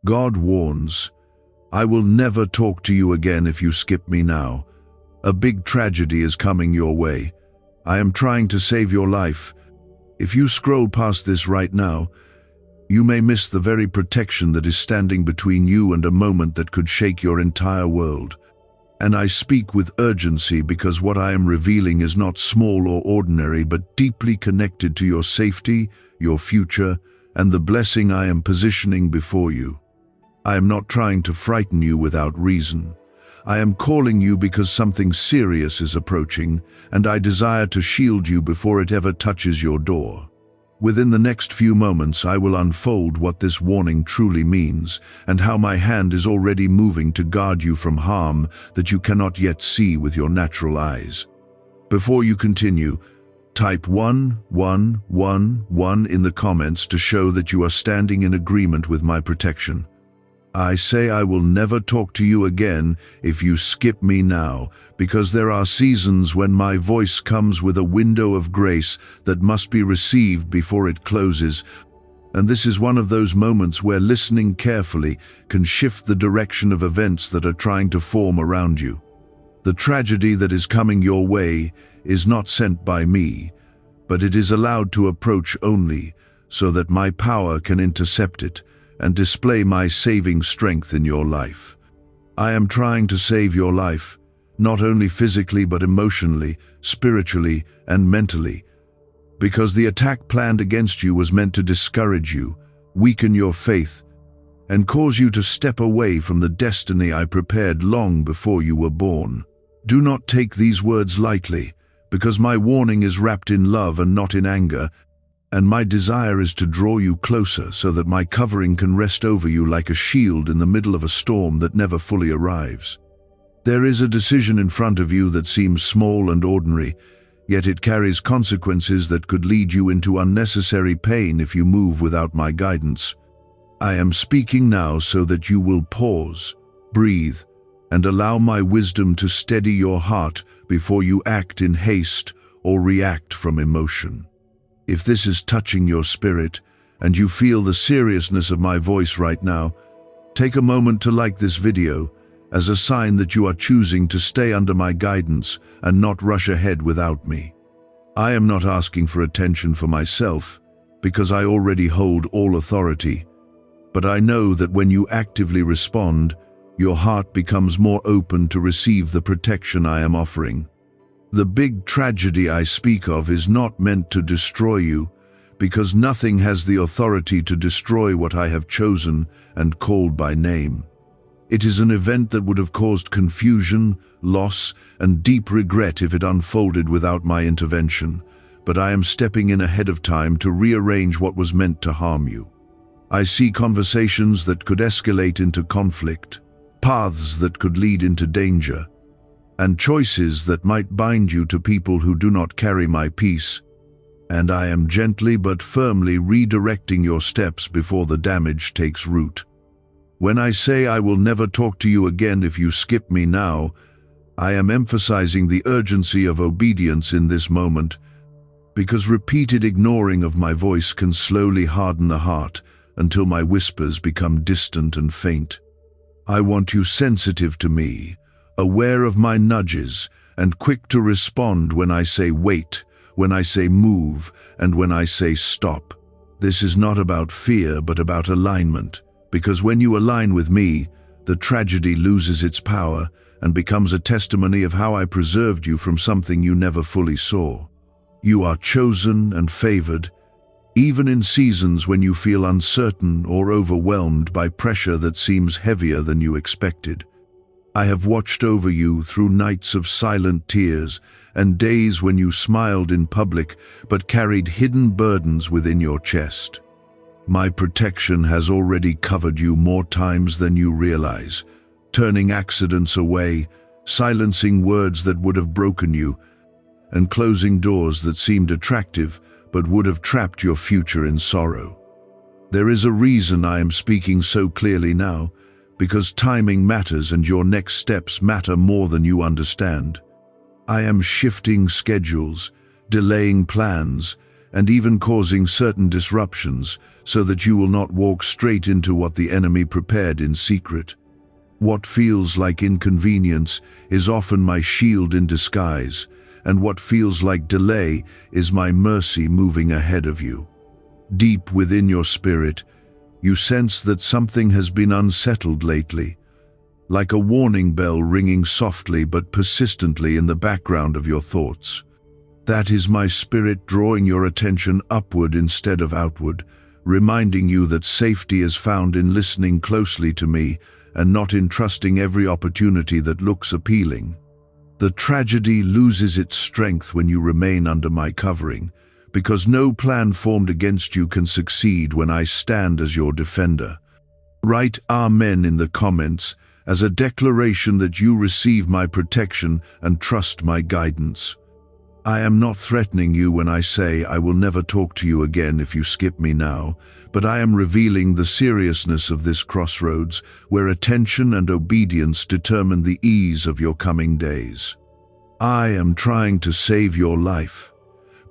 God warns, I will never talk to you again if you skip me now. A big tragedy is coming your way. I am trying to save your life. If you scroll past this right now, you may miss the very protection that is standing between you and a moment that could shake your entire world. And I speak with urgency because what I am revealing is not small or ordinary, but deeply connected to your safety, your future, and the blessing I am positioning before you. I am not trying to frighten you without reason. I am calling you because something serious is approaching, and I desire to shield you before it ever touches your door. Within the next few moments, I will unfold what this warning truly means, and how my hand is already moving to guard you from harm that you cannot yet see with your natural eyes. Before you continue, type 1111 in the comments to show that you are standing in agreement with my protection. I say I will never talk to you again if you skip me now, because there are seasons when my voice comes with a window of grace that must be received before it closes, and this is one of those moments where listening carefully can shift the direction of events that are trying to form around you. The tragedy that is coming your way is not sent by me, but it is allowed to approach only so that my power can intercept it and display my saving strength in your life. I am trying to save your life, not only physically but emotionally, spiritually, and mentally, because the attack planned against you was meant to discourage you, weaken your faith, and cause you to step away from the destiny I prepared long before you were born. Do not take these words lightly, because my warning is wrapped in love and not in anger, and my desire is to draw you closer so that my covering can rest over you like a shield in the middle of a storm that never fully arrives. There is a decision in front of you that seems small and ordinary, yet it carries consequences that could lead you into unnecessary pain if you move without my guidance. I am speaking now so that you will pause, breathe, and allow my wisdom to steady your heart before you act in haste or react from emotion. If this is touching your spirit, and you feel the seriousness of my voice right now, take a moment to like this video as a sign that you are choosing to stay under my guidance and not rush ahead without me. I am not asking for attention for myself, because I already hold all authority, but I know that when you actively respond, your heart becomes more open to receive the protection I am offering. The big tragedy I speak of is not meant to destroy you, because nothing has the authority to destroy what I have chosen and called by name. It is an event that would have caused confusion, loss, and deep regret if it unfolded without my intervention, but I am stepping in ahead of time to rearrange what was meant to harm you. I see conversations that could escalate into conflict, paths that could lead into danger, and choices that might bind you to people who do not carry my peace, and I am gently but firmly redirecting your steps before the damage takes root. When I say I will never talk to you again if you skip me now, I am emphasizing the urgency of obedience in this moment, because repeated ignoring of my voice can slowly harden the heart until my whispers become distant and faint. I want you sensitive to me, aware of my nudges, and quick to respond when I say wait, when I say move, and when I say stop. This is not about fear, but about alignment, because when you align with me, the tragedy loses its power and becomes a testimony of how I preserved you from something you never fully saw. You are chosen and favored, even in seasons when you feel uncertain or overwhelmed by pressure that seems heavier than you expected. I have watched over you through nights of silent tears and days when you smiled in public but carried hidden burdens within your chest. My protection has already covered you more times than you realize, turning accidents away, silencing words that would have broken you, and closing doors that seemed attractive but would have trapped your future in sorrow. There is a reason I am speaking so clearly now, because timing matters and your next steps matter more than you understand. I am shifting schedules, delaying plans, and even causing certain disruptions so that you will not walk straight into what the enemy prepared in secret. What feels like inconvenience is often my shield in disguise, and what feels like delay is my mercy moving ahead of you. Deep within your spirit, you sense that something has been unsettled lately, like a warning bell ringing softly but persistently in the background of your thoughts. That is my spirit drawing your attention upward instead of outward, reminding you that safety is found in listening closely to me and not in trusting every opportunity that looks appealing. The tragedy loses its strength when you remain under my covering, because no plan formed against you can succeed when I stand as your defender. Write Amen in the comments as a declaration that you receive my protection and trust my guidance. I am not threatening you when I say I will never talk to you again if you skip me now, but I am revealing the seriousness of this crossroads where attention and obedience determine the ease of your coming days. I am trying to save your life,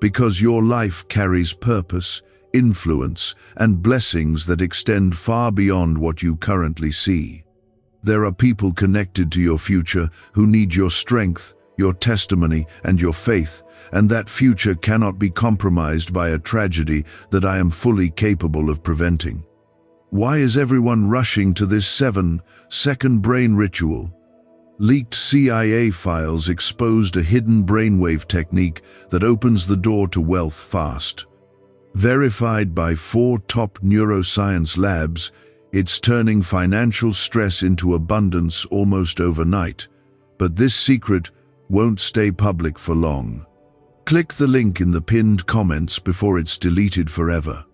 because your life carries purpose, influence, and blessings that extend far beyond what you currently see. There are people connected to your future who need your strength, your testimony, and your faith, and that future cannot be compromised by a tragedy that I am fully capable of preventing. Why is everyone rushing to this 7-second brain ritual? Leaked CIA files exposed a hidden brainwave technique that opens the door to wealth fast. Verified by 4 top neuroscience labs, it's turning financial stress into abundance almost overnight. But this secret won't stay public for long. Click the link in the pinned comments before it's deleted forever.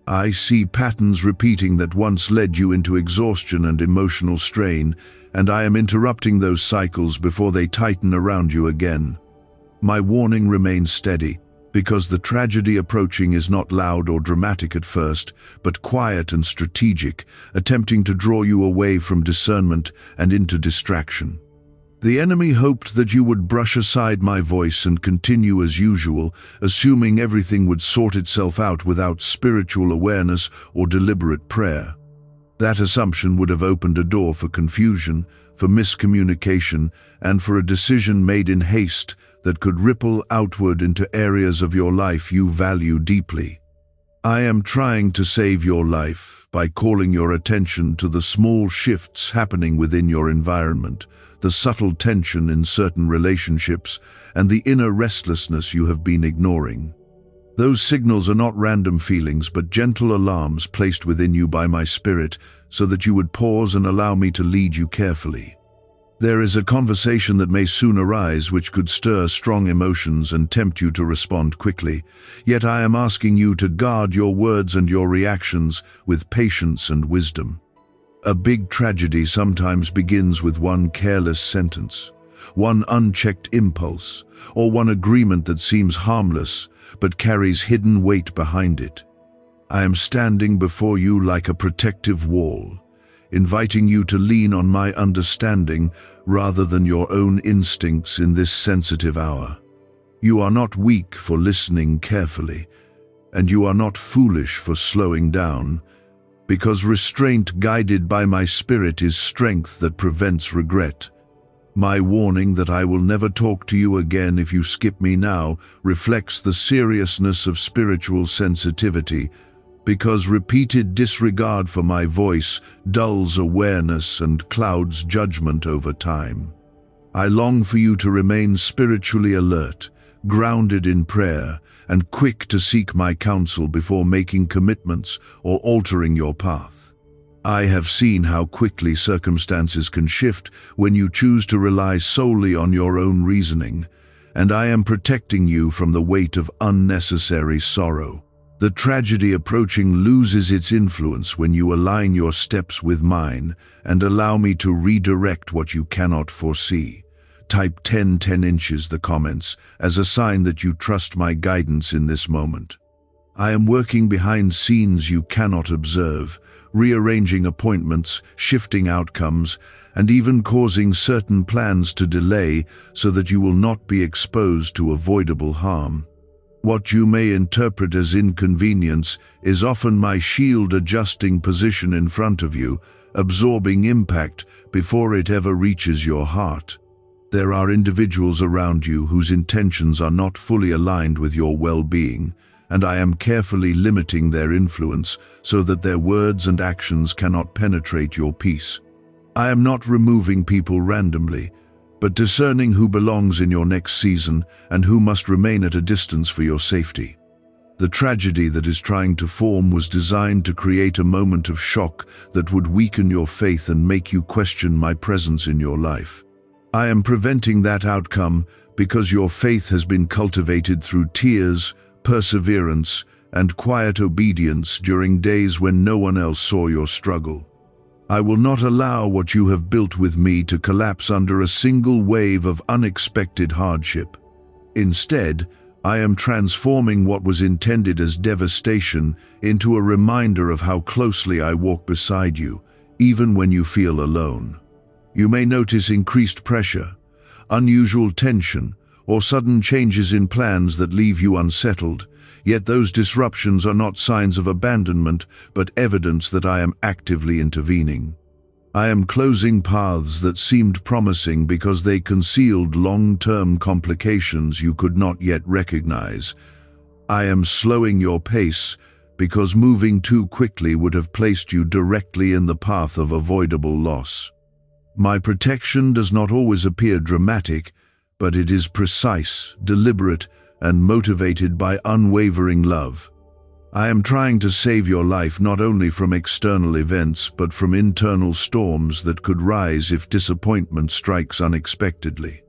I see patterns repeating that once led you into exhaustion and emotional strain, and I am interrupting those cycles before they tighten around you again. My warning remains steady, because the tragedy approaching is not loud or dramatic at first, but quiet and strategic, attempting to draw you away from discernment and into distraction. The enemy hoped that you would brush aside my voice and continue as usual, assuming everything would sort itself out without spiritual awareness or deliberate prayer. That assumption would have opened a door for confusion, for miscommunication, and for a decision made in haste that could ripple outward into areas of your life you value deeply. I am trying to save your life by calling your attention to the small shifts happening within your environment, the subtle tension in certain relationships, and the inner restlessness you have been ignoring. Those signals are not random feelings, but gentle alarms placed within you by my spirit so that you would pause and allow me to lead you carefully. There is a conversation that may soon arise which could stir strong emotions and tempt you to respond quickly, yet I am asking you to guard your words and your reactions with patience and wisdom. A big tragedy sometimes begins with one careless sentence, one unchecked impulse, or one agreement that seems harmless but carries hidden weight behind it. I am standing before you like a protective wall, inviting you to lean on my understanding rather than your own instincts in this sensitive hour. You are not weak for listening carefully, and you are not foolish for slowing down, because restraint guided by my spirit is strength that prevents regret. My warning that I will never talk to you again if you skip me now reflects the seriousness of spiritual sensitivity, because repeated disregard for my voice dulls awareness and clouds judgment over time. I long for you to remain spiritually alert, grounded in prayer, and quick to seek my counsel before making commitments or altering your path. I have seen how quickly circumstances can shift when you choose to rely solely on your own reasoning, and I am protecting you from the weight of unnecessary sorrow. The tragedy approaching loses its influence when you align your steps with mine and allow me to redirect what you cannot foresee. Type 10 inches the comments as a sign that you trust my guidance in this moment. I am working behind scenes you cannot observe, rearranging appointments, shifting outcomes, and even causing certain plans to delay so that you will not be exposed to avoidable harm. What you may interpret as inconvenience is often my shield adjusting position in front of you, absorbing impact before it ever reaches your heart. There are individuals around you whose intentions are not fully aligned with your well-being, and I am carefully limiting their influence so that their words and actions cannot penetrate your peace. I am not removing people randomly, but discerning who belongs in your next season and who must remain at a distance for your safety. The tragedy that is trying to form was designed to create a moment of shock that would weaken your faith and make you question my presence in your life. I am preventing that outcome because your faith has been cultivated through tears, perseverance, and quiet obedience during days when no one else saw your struggle. I will not allow what you have built with me to collapse under a single wave of unexpected hardship. Instead, I am transforming what was intended as devastation into a reminder of how closely I walk beside you, even when you feel alone. You may notice increased pressure, unusual tension, or sudden changes in plans that leave you unsettled, yet those disruptions are not signs of abandonment, but evidence that I am actively intervening. I am closing paths that seemed promising because they concealed long-term complications you could not yet recognize. I am slowing your pace because moving too quickly would have placed you directly in the path of avoidable loss. My protection does not always appear dramatic, but it is precise, deliberate, and motivated by unwavering love. I am trying to save your life not only from external events, but from internal storms that could rise if disappointment strikes unexpectedly.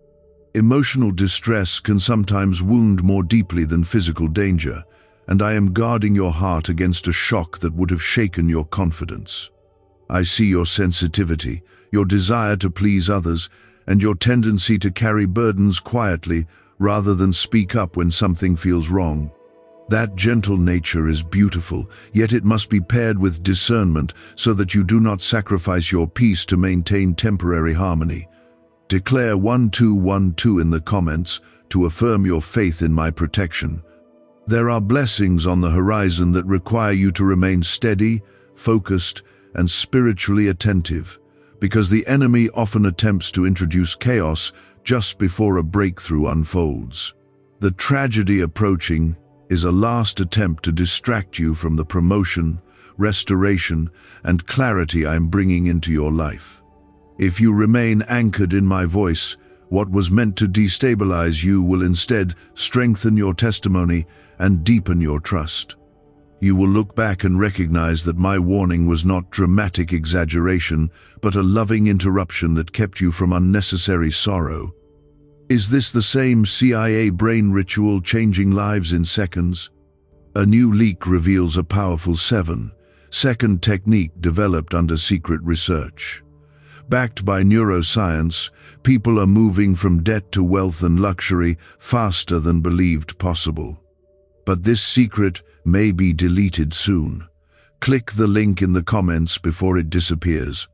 Emotional distress can sometimes wound more deeply than physical danger, and I am guarding your heart against a shock that would have shaken your confidence. I see your sensitivity, your desire to please others, and your tendency to carry burdens quietly rather than speak up when something feels wrong. That gentle nature is beautiful, yet it must be paired with discernment so that you do not sacrifice your peace to maintain temporary harmony. Declare 1212 in the comments to affirm your faith in my protection. There are blessings on the horizon that require you to remain steady, focused, and spiritually attentive, because the enemy often attempts to introduce chaos just before a breakthrough unfolds. The tragedy approaching is a last attempt to distract you from the promotion, restoration, and clarity I am bringing into your life. If you remain anchored in my voice, what was meant to destabilize you will instead strengthen your testimony and deepen your trust. You will look back and recognize that my warning was not dramatic exaggeration, but a loving interruption that kept you from unnecessary sorrow. Is this the same CIA brain ritual changing lives in seconds? A new leak reveals a powerful 7-second technique developed under secret research. Backed by neuroscience, people are moving from debt to wealth and luxury faster than believed possible. But this secret may be deleted soon. Click the link in the comments before it disappears.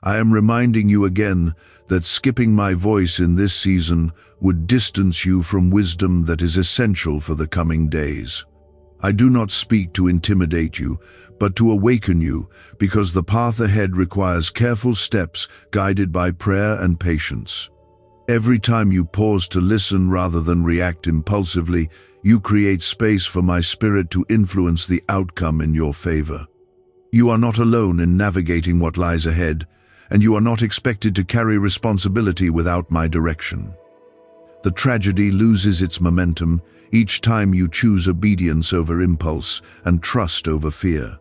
I am reminding you again that skipping my voice in this season would distance you from wisdom that is essential for the coming days. I do not speak to intimidate you, but to awaken you, because the path ahead requires careful steps guided by prayer and patience. Every time you pause to listen rather than react impulsively, you create space for my spirit to influence the outcome in your favor. You are not alone in navigating what lies ahead, and you are not expected to carry responsibility without my direction. The tragedy loses its momentum each time you choose obedience over impulse and trust over fear.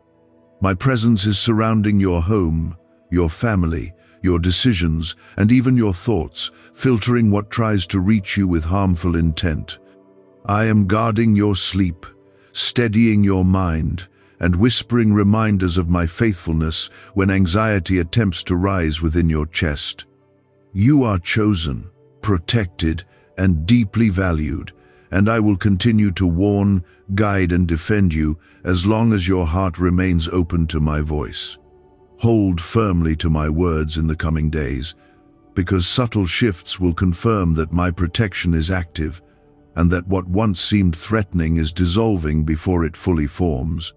My presence is surrounding your home, your family, your decisions, and even your thoughts, filtering what tries to reach you with harmful intent. I am guarding your sleep, steadying your mind, and whispering reminders of my faithfulness when anxiety attempts to rise within your chest. You are chosen, protected, and deeply valued, and I will continue to warn, guide, and defend you as long as your heart remains open to my voice. Hold firmly to my words in the coming days, because subtle shifts will confirm that my protection is active, and that what once seemed threatening is dissolving before it fully forms.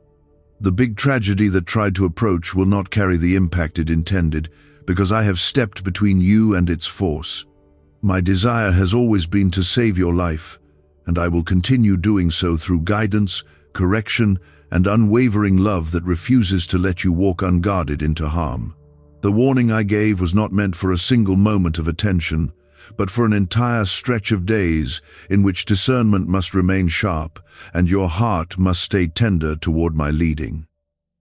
The big tragedy that tried to approach will not carry the impact it intended, because I have stepped between you and its force. My desire has always been to save your life, and I will continue doing so through guidance, correction, and unwavering love that refuses to let you walk unguarded into harm. The warning I gave was not meant for a single moment of attention, but for an entire stretch of days in which discernment must remain sharp and your heart must stay tender toward my leading.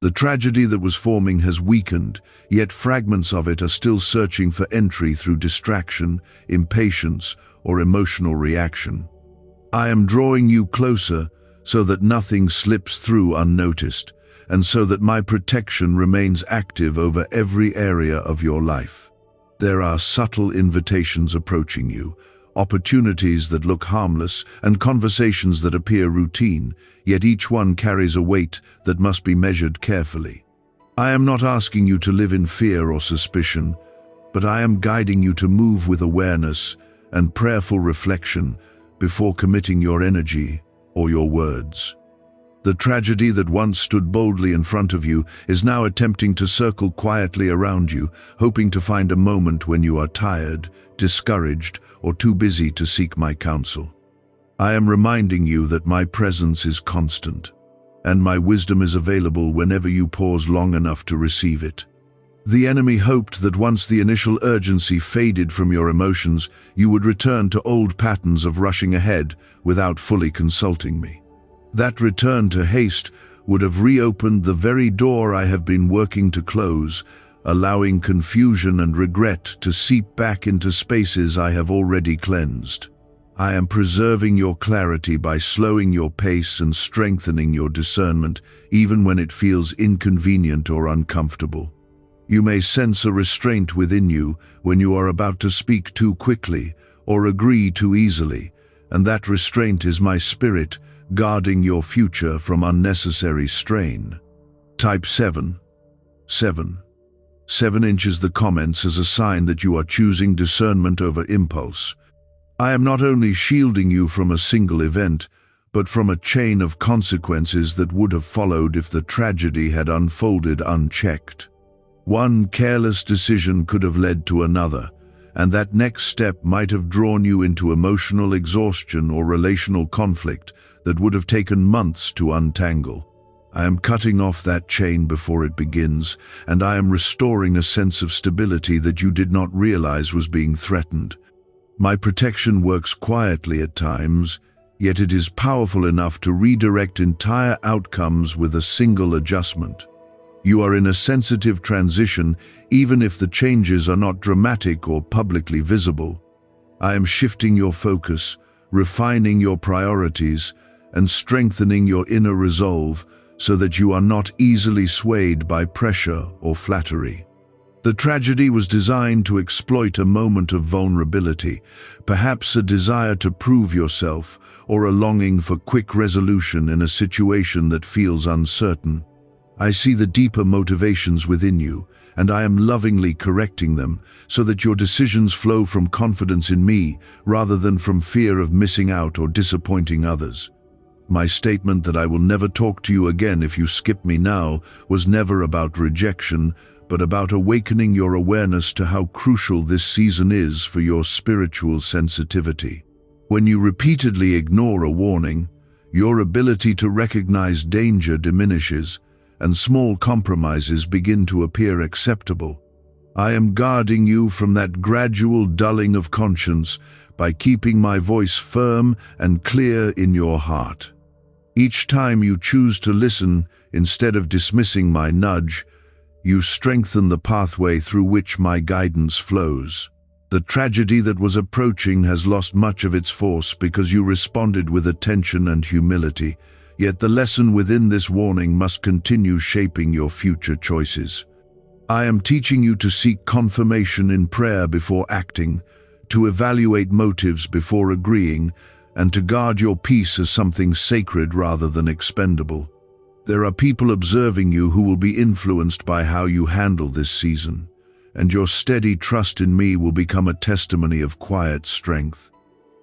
The tragedy that was forming has weakened, yet fragments of it are still searching for entry through distraction, impatience, or emotional reaction. I am drawing you closer so that nothing slips through unnoticed, and so that my protection remains active over every area of your life. There are subtle invitations approaching you, opportunities that look harmless, and conversations that appear routine, yet each one carries a weight that must be measured carefully. I am not asking you to live in fear or suspicion, but I am guiding you to move with awareness and prayerful reflection before committing your energy or your words. The tragedy that once stood boldly in front of you is now attempting to circle quietly around you, hoping to find a moment when you are tired, discouraged, or too busy to seek my counsel. I am reminding you that my presence is constant, and my wisdom is available whenever you pause long enough to receive it. The enemy hoped that once the initial urgency faded from your emotions, you would return to old patterns of rushing ahead without fully consulting me. That return to haste would have reopened the very door I have been working to close, allowing confusion and regret to seep back into spaces I have already cleansed. I am preserving your clarity by slowing your pace and strengthening your discernment, even when it feels inconvenient or uncomfortable. You may sense a restraint within you when you are about to speak too quickly or agree too easily, and that restraint is my spirit, guarding your future from unnecessary strain. Type 7. 7 inches the comments as a sign that you are choosing discernment over impulse. I am not only shielding you from a single event, but from a chain of consequences that would have followed if the tragedy had unfolded unchecked. One careless decision could have led to another, and that next step might have drawn you into emotional exhaustion or relational conflict that would have taken months to untangle. I am cutting off that chain before it begins, and I am restoring a sense of stability that you did not realize was being threatened. My protection works quietly at times, yet it is powerful enough to redirect entire outcomes with a single adjustment. You are in a sensitive transition, even if the changes are not dramatic or publicly visible. I am shifting your focus, refining your priorities, and strengthening your inner resolve so that you are not easily swayed by pressure or flattery. The tragedy was designed to exploit a moment of vulnerability, perhaps a desire to prove yourself or a longing for quick resolution in a situation that feels uncertain. I see the deeper motivations within you, and I am lovingly correcting them so that your decisions flow from confidence in me rather than from fear of missing out or disappointing others. My statement that I will never talk to you again if you skip me now was never about rejection, but about awakening your awareness to how crucial this season is for your spiritual sensitivity. When you repeatedly ignore a warning, your ability to recognize danger diminishes, and small compromises begin to appear acceptable. I am guarding you from that gradual dulling of conscience by keeping my voice firm and clear in your heart. Each time you choose to listen instead of dismissing my nudge, you strengthen the pathway through which my guidance flows. The tragedy that was approaching has lost much of its force because you responded with attention and humility, yet the lesson within this warning must continue shaping your future choices. I am teaching you to seek confirmation in prayer before acting, to evaluate motives before agreeing, and to guard your peace as something sacred rather than expendable. There are people observing you who will be influenced by how you handle this season, and your steady trust in me will become a testimony of quiet strength.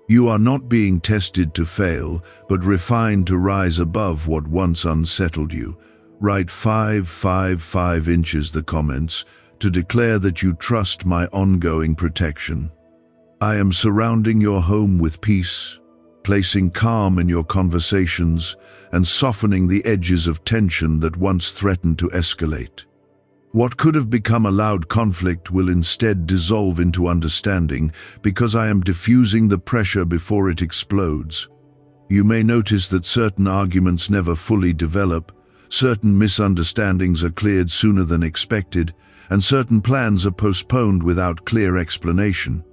You are not being tested to fail, but refined to rise above what once unsettled you. Write 555 inches the comments to declare that you trust my ongoing protection. I am surrounding your home with peace, placing calm in your conversations and softening the edges of tension that once threatened to escalate. What could have become a loud conflict will instead dissolve into understanding because I am diffusing the pressure before it explodes. You may notice that certain arguments never fully develop, certain misunderstandings are cleared sooner than expected, and certain plans are postponed without clear explanation.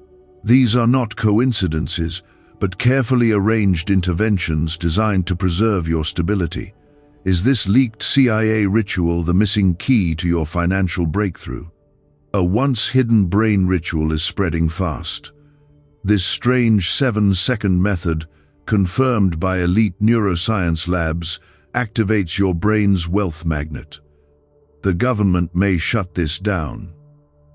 These are not coincidences, but carefully arranged interventions designed to preserve your stability. Is this leaked CIA ritual the missing key to your financial breakthrough? A once-hidden brain ritual is spreading fast. This strange 7-second method, confirmed by elite neuroscience labs, activates your brain's wealth magnet. The government may shut this down.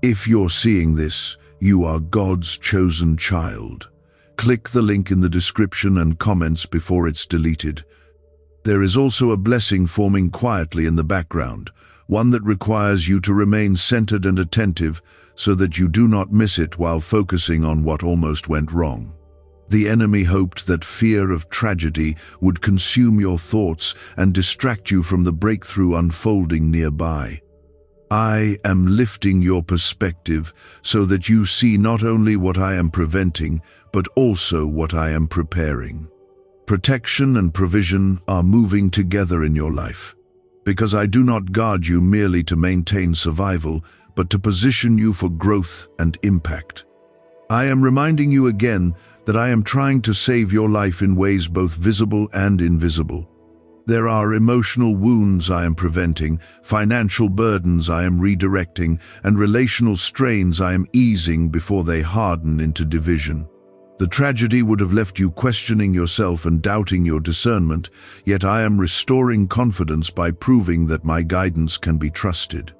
If you're seeing this, you are God's chosen child. Click the link in the description and comments before it's deleted. There is also a blessing forming quietly in the background, one that requires you to remain centered and attentive so that you do not miss it while focusing on what almost went wrong. The enemy hoped that fear of tragedy would consume your thoughts and distract you from the breakthrough unfolding nearby. I am lifting your perspective so that you see not only what I am preventing, but also what I am preparing. Protection and provision are moving together in your life, because I do not guard you merely to maintain survival, but to position you for growth and impact. I am reminding you again that I am trying to save your life in ways both visible and invisible. There are emotional wounds I am preventing, financial burdens I am redirecting, and relational strains I am easing before they harden into division. The tragedy would have left you questioning yourself and doubting your discernment, yet I am restoring confidence by proving that my guidance can be trusted.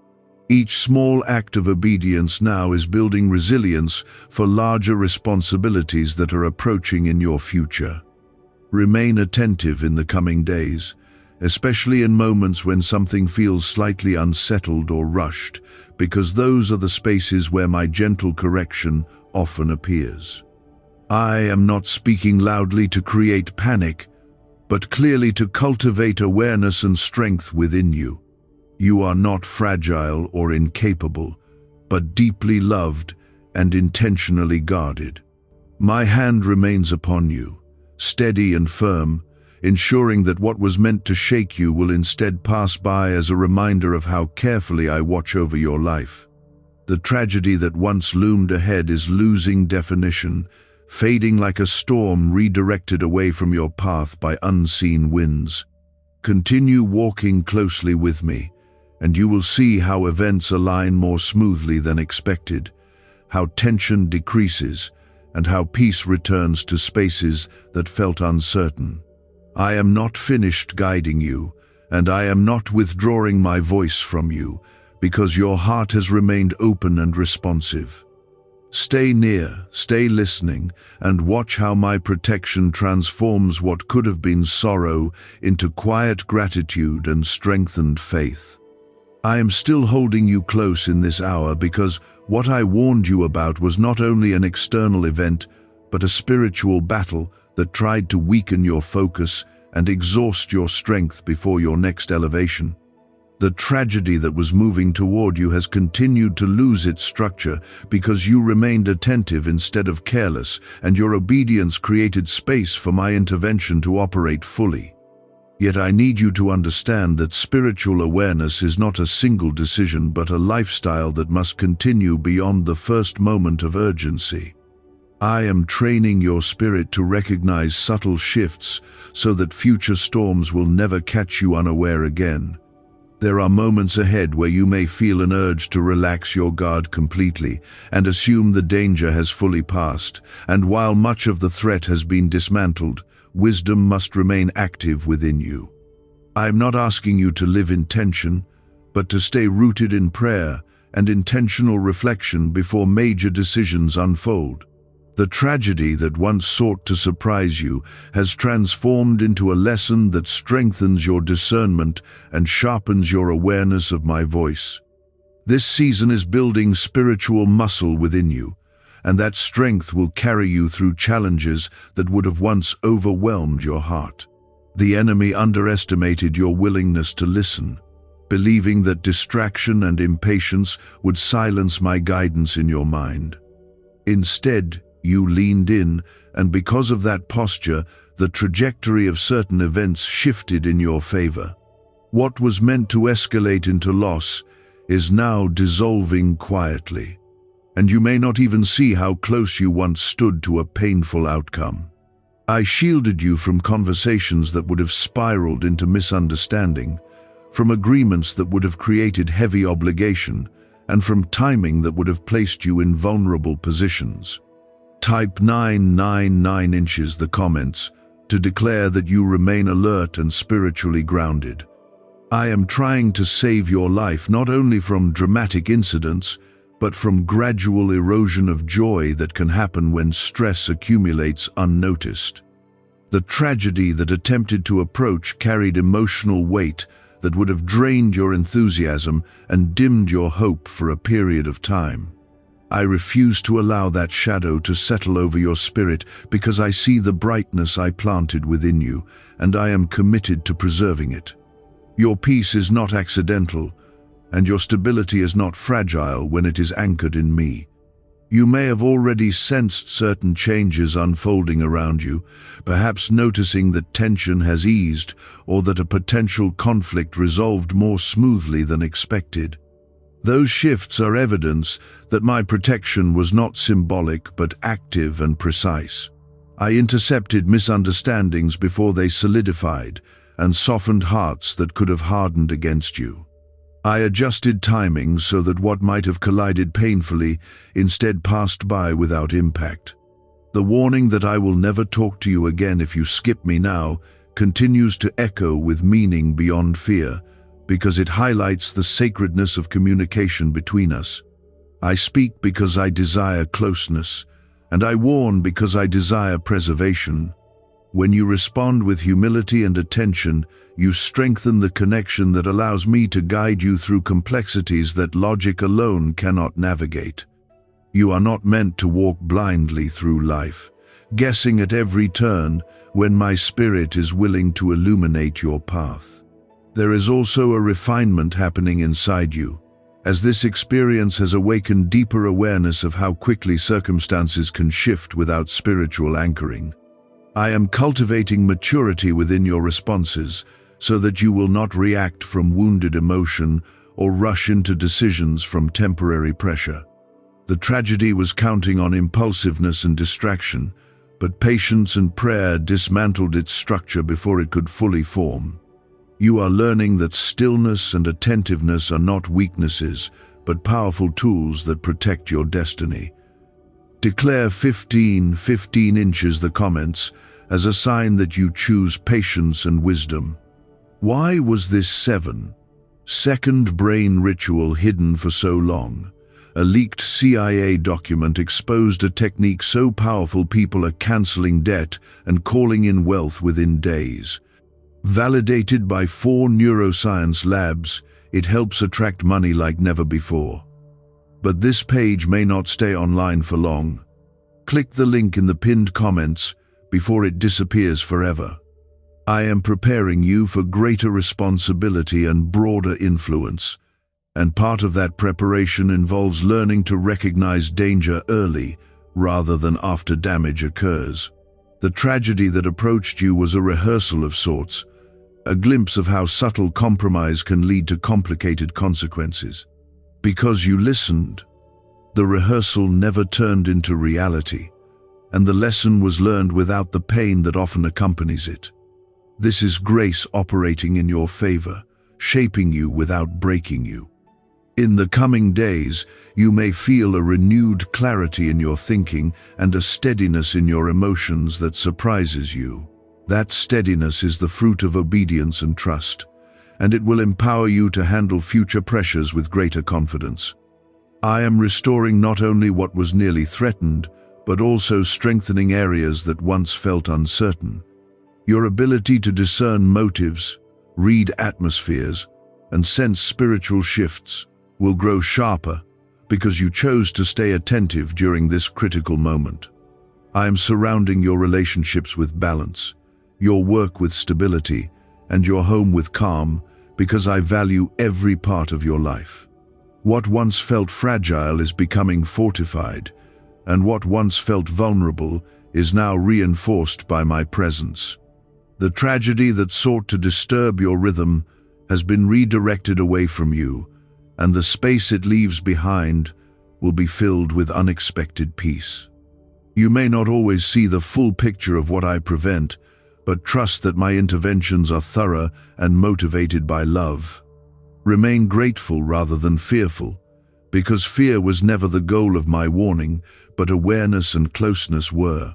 Each small act of obedience now is building resilience for larger responsibilities that are approaching in your future. Remain attentive in the coming days, especially in moments when something feels slightly unsettled or rushed, because those are the spaces where my gentle correction often appears. I am not speaking loudly to create panic, but clearly to cultivate awareness and strength within you. You are not fragile or incapable, but deeply loved and intentionally guarded. My hand remains upon you, steady and firm, ensuring that what was meant to shake you will instead pass by as a reminder of how carefully I watch over your life. The tragedy that once loomed ahead is losing definition, fading like a storm redirected away from your path by unseen winds. Continue walking closely with me, and you will see how events align more smoothly than expected, how tension decreases, and how peace returns to spaces that felt uncertain. I am not finished guiding you, and I am not withdrawing my voice from you, because your heart has remained open and responsive. Stay near, stay listening, and watch how my protection transforms what could have been sorrow into quiet gratitude and strengthened faith. I am still holding you close in this hour because what I warned you about was not only an external event, but a spiritual battle that tried to weaken your focus and exhaust your strength before your next elevation. The tragedy that was moving toward you has continued to lose its structure because you remained attentive instead of careless, and your obedience created space for my intervention to operate fully. Yet I need you to understand that spiritual awareness is not a single decision but a lifestyle that must continue beyond the first moment of urgency. I am training your spirit to recognize subtle shifts so that future storms will never catch you unaware again. There are moments ahead where you may feel an urge to relax your guard completely and assume the danger has fully passed, and while much of the threat has been dismantled, wisdom must remain active within you. I am not asking you to live in tension, but to stay rooted in prayer and intentional reflection before major decisions unfold. The tragedy that once sought to surprise you has transformed into a lesson that strengthens your discernment and sharpens your awareness of my voice. This season is building spiritual muscle within you, and that strength will carry you through challenges that would have once overwhelmed your heart. The enemy underestimated your willingness to listen, believing that distraction and impatience would silence my guidance in your mind. Instead, you leaned in, and because of that posture, the trajectory of certain events shifted in your favor. What was meant to escalate into loss is now dissolving quietly, and you may not even see how close you once stood to a painful outcome. I shielded you from conversations that would have spiraled into misunderstanding, from agreements that would have created heavy obligation, and from timing that would have placed you in vulnerable positions. Type 999 inches the comments to declare that you remain alert and spiritually grounded. I am trying to save your life not only from dramatic incidents, but from gradual erosion of joy that can happen when stress accumulates unnoticed. The tragedy that attempted to approach carried emotional weight that would have drained your enthusiasm and dimmed your hope for a period of time. I refuse to allow that shadow to settle over your spirit because I see the brightness I planted within you, and I am committed to preserving it. Your peace is not accidental, and your stability is not fragile when it is anchored in me. You may have already sensed certain changes unfolding around you, perhaps noticing that tension has eased or that a potential conflict resolved more smoothly than expected. Those shifts are evidence that my protection was not symbolic but active and precise. I intercepted misunderstandings before they solidified and softened hearts that could have hardened against you. I adjusted timing so that what might have collided painfully instead passed by without impact. The warning that I will never talk to you again if you skip me now continues to echo with meaning beyond fear, because it highlights the sacredness of communication between us. I speak because I desire closeness, and I warn because I desire preservation. When you respond with humility and attention, you strengthen the connection that allows me to guide you through complexities that logic alone cannot navigate. You are not meant to walk blindly through life, guessing at every turn when my spirit is willing to illuminate your path. There is also a refinement happening inside you, as this experience has awakened deeper awareness of how quickly circumstances can shift without spiritual anchoring. I am cultivating maturity within your responses so that you will not react from wounded emotion or rush into decisions from temporary pressure. The tragedy was counting on impulsiveness and distraction, but patience and prayer dismantled its structure before it could fully form. You are learning that stillness and attentiveness are not weaknesses, but powerful tools that protect your destiny. Declare 15 inches the comments as a sign that you choose patience and wisdom. Why was this second brain ritual hidden for so long? A leaked CIA document exposed a technique so powerful people are canceling debt and calling in wealth within days. Validated by 4 neuroscience labs, it helps attract money like never before. But this page may not stay online for long. Click the link in the pinned comments before it disappears forever. I am preparing you for greater responsibility and broader influence, and part of that preparation involves learning to recognize danger early rather than after damage occurs. The tragedy that approached you was a rehearsal of sorts, a glimpse of how subtle compromise can lead to complicated consequences. Because you listened, the rehearsal never turned into reality, and the lesson was learned without the pain that often accompanies it. This is grace operating in your favor, shaping you without breaking you. In the coming days, you may feel a renewed clarity in your thinking and a steadiness in your emotions that surprises you. That steadiness is the fruit of obedience and trust, and it will empower you to handle future pressures with greater confidence. I am restoring not only what was nearly threatened, but also strengthening areas that once felt uncertain. Your ability to discern motives, read atmospheres, and sense spiritual shifts will grow sharper because you chose to stay attentive during this critical moment. I am surrounding your relationships with balance, your work with stability, and your home with calm because I value every part of your life. What once felt fragile is becoming fortified, and what once felt vulnerable is now reinforced by my presence. The tragedy that sought to disturb your rhythm has been redirected away from you, and the space it leaves behind will be filled with unexpected peace. You may not always see the full picture of what I prevent, but trust that my interventions are thorough and motivated by love. Remain grateful rather than fearful, because fear was never the goal of my warning, but awareness and closeness were.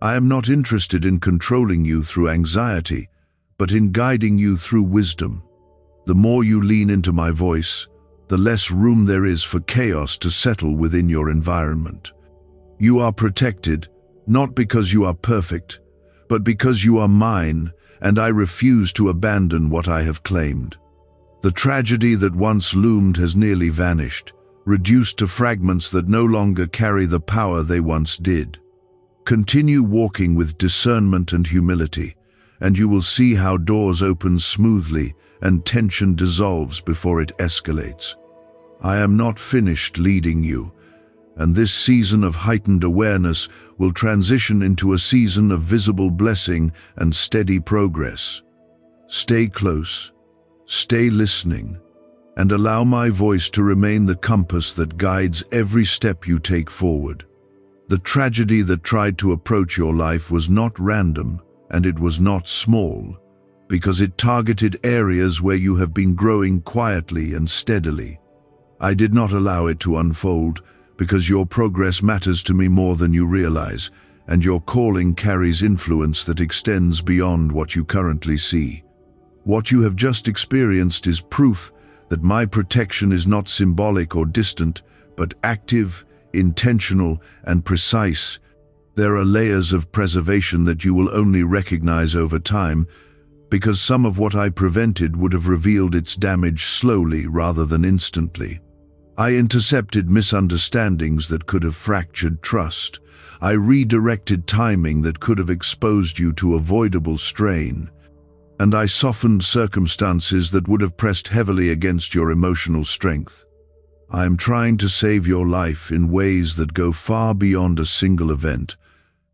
I am not interested in controlling you through anxiety, but in guiding you through wisdom. The more you lean into my voice, the less room there is for chaos to settle within your environment. You are protected, not because you are perfect, but because you are mine, and I refuse to abandon what I have claimed. The tragedy that once loomed has nearly vanished, reduced to fragments that no longer carry the power they once did. Continue walking with discernment and humility, and you will see how doors open smoothly and tension dissolves before it escalates. I am not finished leading you, and this season of heightened awareness will transition into a season of visible blessing and steady progress. Stay close, stay listening, and allow my voice to remain the compass that guides every step you take forward. The tragedy that tried to approach your life was not random, and it was not small, because it targeted areas where you have been growing quietly and steadily. I did not allow it to unfold, because your progress matters to me more than you realize, and your calling carries influence that extends beyond what you currently see. What you have just experienced is proof that my protection is not symbolic or distant, but active, intentional, and precise. There are layers of preservation that you will only recognize over time, because some of what I prevented would have revealed its damage slowly rather than instantly. I intercepted misunderstandings that could have fractured trust. I redirected timing that could have exposed you to avoidable strain. And I softened circumstances that would have pressed heavily against your emotional strength. I am trying to save your life in ways that go far beyond a single event,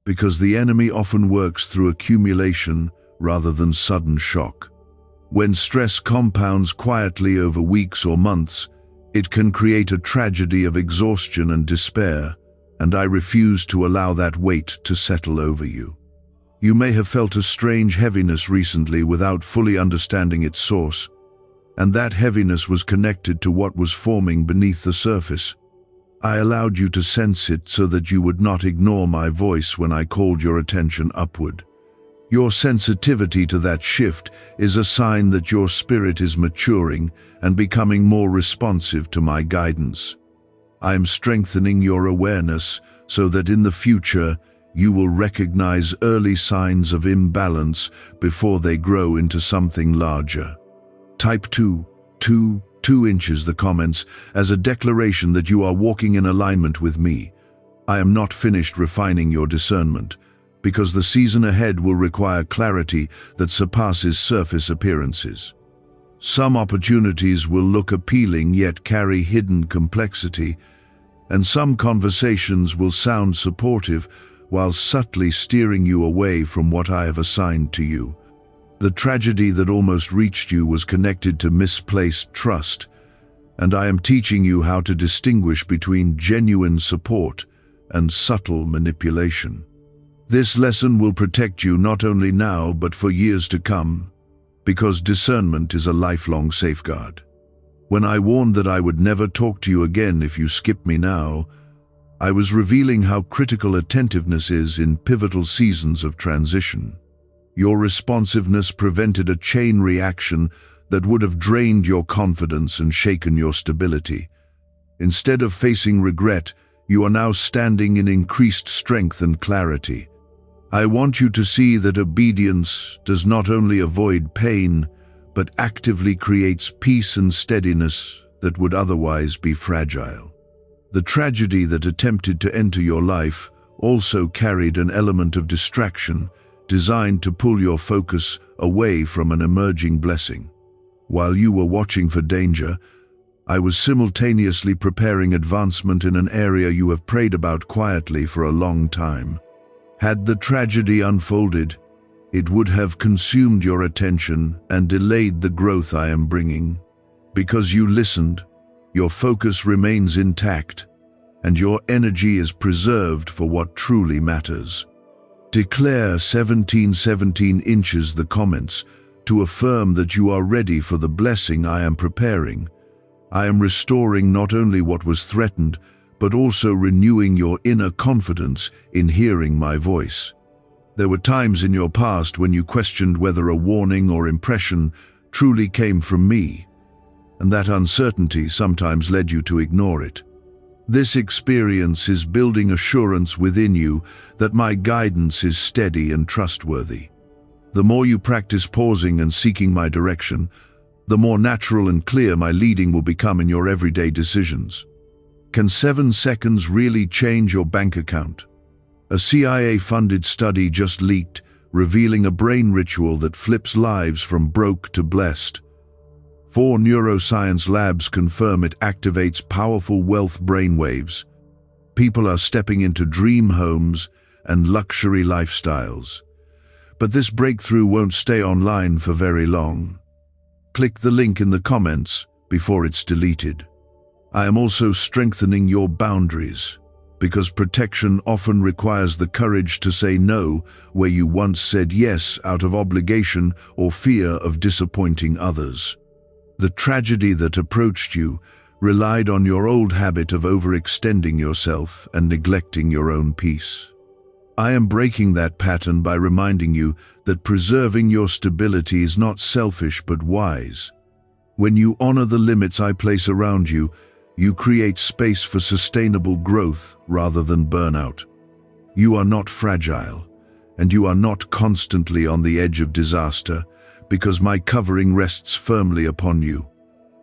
because the enemy often works through accumulation rather than sudden shock. When stress compounds quietly over weeks or months, it can create a tragedy of exhaustion and despair, and I refuse to allow that weight to settle over you. You may have felt a strange heaviness recently without fully understanding its source, and that heaviness was connected to what was forming beneath the surface. I allowed you to sense it so that you would not ignore my voice when I called your attention upward. Your sensitivity to that shift is a sign that your spirit is maturing and becoming more responsive to my guidance. I am strengthening your awareness so that in the future you will recognize early signs of imbalance before they grow into something larger. Type 2 inches the comments as a declaration that you are walking in alignment with me. I am not finished refining your discernment, because the season ahead will require clarity that surpasses surface appearances. Some opportunities will look appealing yet carry hidden complexity, and some conversations will sound supportive while subtly steering you away from what I have assigned to you. The tragedy that almost reached you was connected to misplaced trust, and I am teaching you how to distinguish between genuine support and subtle manipulation. This lesson will protect you not only now but for years to come, because discernment is a lifelong safeguard. When I warned that I would never talk to you again if you skip me now, I was revealing how critical attentiveness is in pivotal seasons of transition. Your responsiveness prevented a chain reaction that would have drained your confidence and shaken your stability. Instead of facing regret, You are now standing in increased strength and clarity. I want you to see that obedience does not only avoid pain, but actively creates peace and steadiness that would otherwise be fragile. The tragedy that attempted to enter your life also carried an element of distraction, designed to pull your focus away from an emerging blessing. While you were watching for danger, I was simultaneously preparing advancement in an area you have prayed about quietly for a long time. Had the tragedy unfolded, it would have consumed your attention and delayed the growth I am bringing. Because you listened, your focus remains intact, and your energy is preserved for what truly matters. Declare 1717 inches the comments to affirm that you are ready for the blessing I am preparing. I am restoring not only what was threatened, but also renewing your inner confidence in hearing my voice. There were times in your past when you questioned whether a warning or impression truly came from me, and that uncertainty sometimes led you to ignore it. This experience is building assurance within you that my guidance is steady and trustworthy. The more you practice pausing and seeking my direction, the more natural and clear my leading will become in your everyday decisions. Can 7 seconds really change your bank account? A CIA-funded study just leaked, revealing a brain ritual that flips lives from broke to blessed. 4 neuroscience labs confirm it activates powerful wealth brainwaves. People are stepping into dream homes and luxury lifestyles. But this breakthrough won't stay online for very long. Click the link in the comments before it's deleted. I am also strengthening your boundaries, because protection often requires the courage to say no where you once said yes out of obligation or fear of disappointing others. The tragedy that approached you relied on your old habit of overextending yourself and neglecting your own peace. I am breaking that pattern by reminding you that preserving your stability is not selfish but wise. When you honor the limits I place around you, you create space for sustainable growth rather than burnout. You are not fragile, and you are not constantly on the edge of disaster, because my covering rests firmly upon you.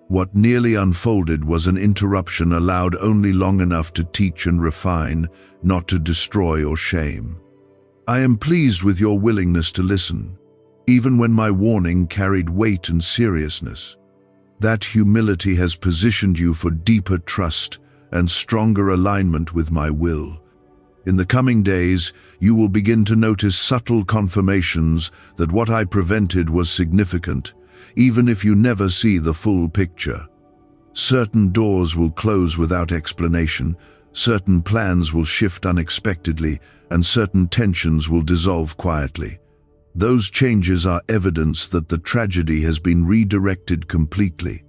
What nearly unfolded was an interruption allowed only long enough to teach and refine, not to destroy or shame. I am pleased with your willingness to listen, even when my warning carried weight and seriousness. That humility has positioned you for deeper trust and stronger alignment with my will. In the coming days, you will begin to notice subtle confirmations that what I prevented was significant, even if you never see the full picture. Certain doors will close without explanation, certain plans will shift unexpectedly, and certain tensions will dissolve quietly. Those changes are evidence that the tragedy has been redirected completely.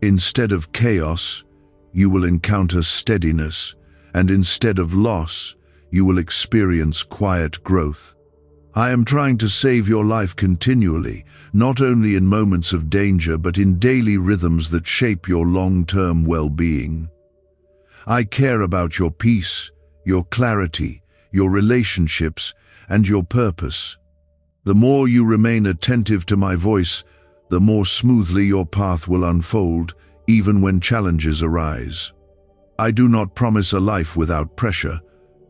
Instead of chaos, you will encounter steadiness, and instead of loss, you will experience quiet growth. I am trying to save your life continually, not only in moments of danger but in daily rhythms that shape your long-term well-being. I care about your peace, your clarity, your relationships, and your purpose. The more you remain attentive to my voice, the more smoothly your path will unfold, even when challenges arise. I do not promise a life without pressure,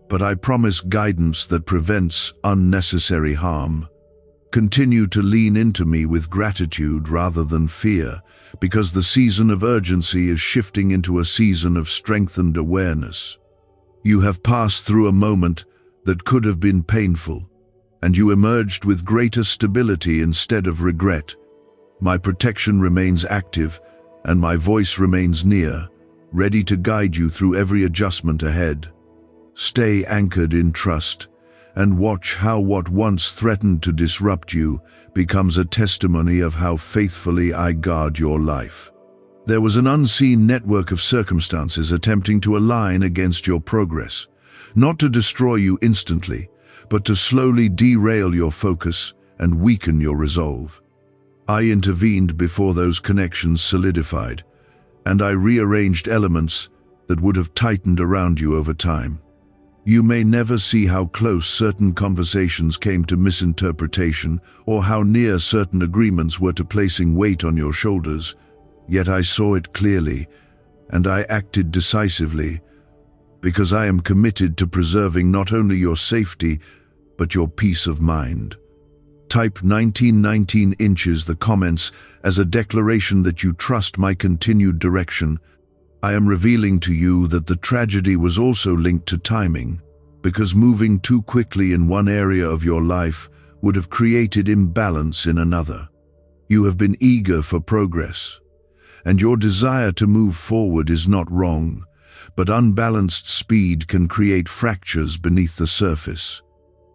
but I promise guidance that prevents unnecessary harm. Continue to lean into me with gratitude rather than fear, because the season of urgency is shifting into a season of strengthened awareness. You have passed through a moment that could have been painful, and you emerged with greater stability instead of regret. My protection remains active, and my voice remains near, ready to guide you through every adjustment ahead. Stay anchored in trust, and watch how what once threatened to disrupt you becomes a testimony of how faithfully I guard your life. There was an unseen network of circumstances attempting to align against your progress, not to destroy you instantly, but to slowly derail your focus and weaken your resolve. I intervened before those connections solidified, and I rearranged elements that would have tightened around you over time. You may never see how close certain conversations came to misinterpretation or how near certain agreements were to placing weight on your shoulders, yet I saw it clearly, and I acted decisively, because I am committed to preserving not only your safety, but your peace of mind. Type 1919 inches the comments as a declaration that you trust my continued direction. I am revealing to you that the tragedy was also linked to timing, because moving too quickly in one area of your life would have created imbalance in another. You have been eager for progress, and your desire to move forward is not wrong, but unbalanced speed can create fractures beneath the surface.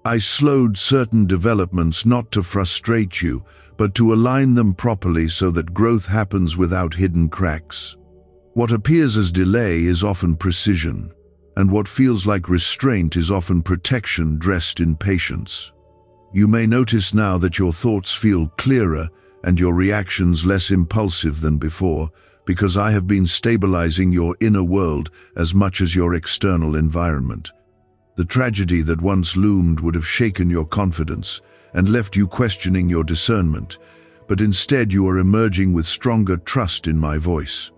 I slowed certain developments not to frustrate you, but to align them properly so that growth happens without hidden cracks. What appears as delay is often precision, and what feels like restraint is often protection dressed in patience. You may notice now that your thoughts feel clearer and your reactions less impulsive than before, because I have been stabilizing your inner world as much as your external environment. The tragedy that once loomed would have shaken your confidence and left you questioning your discernment, but instead you are emerging with stronger trust in my voice.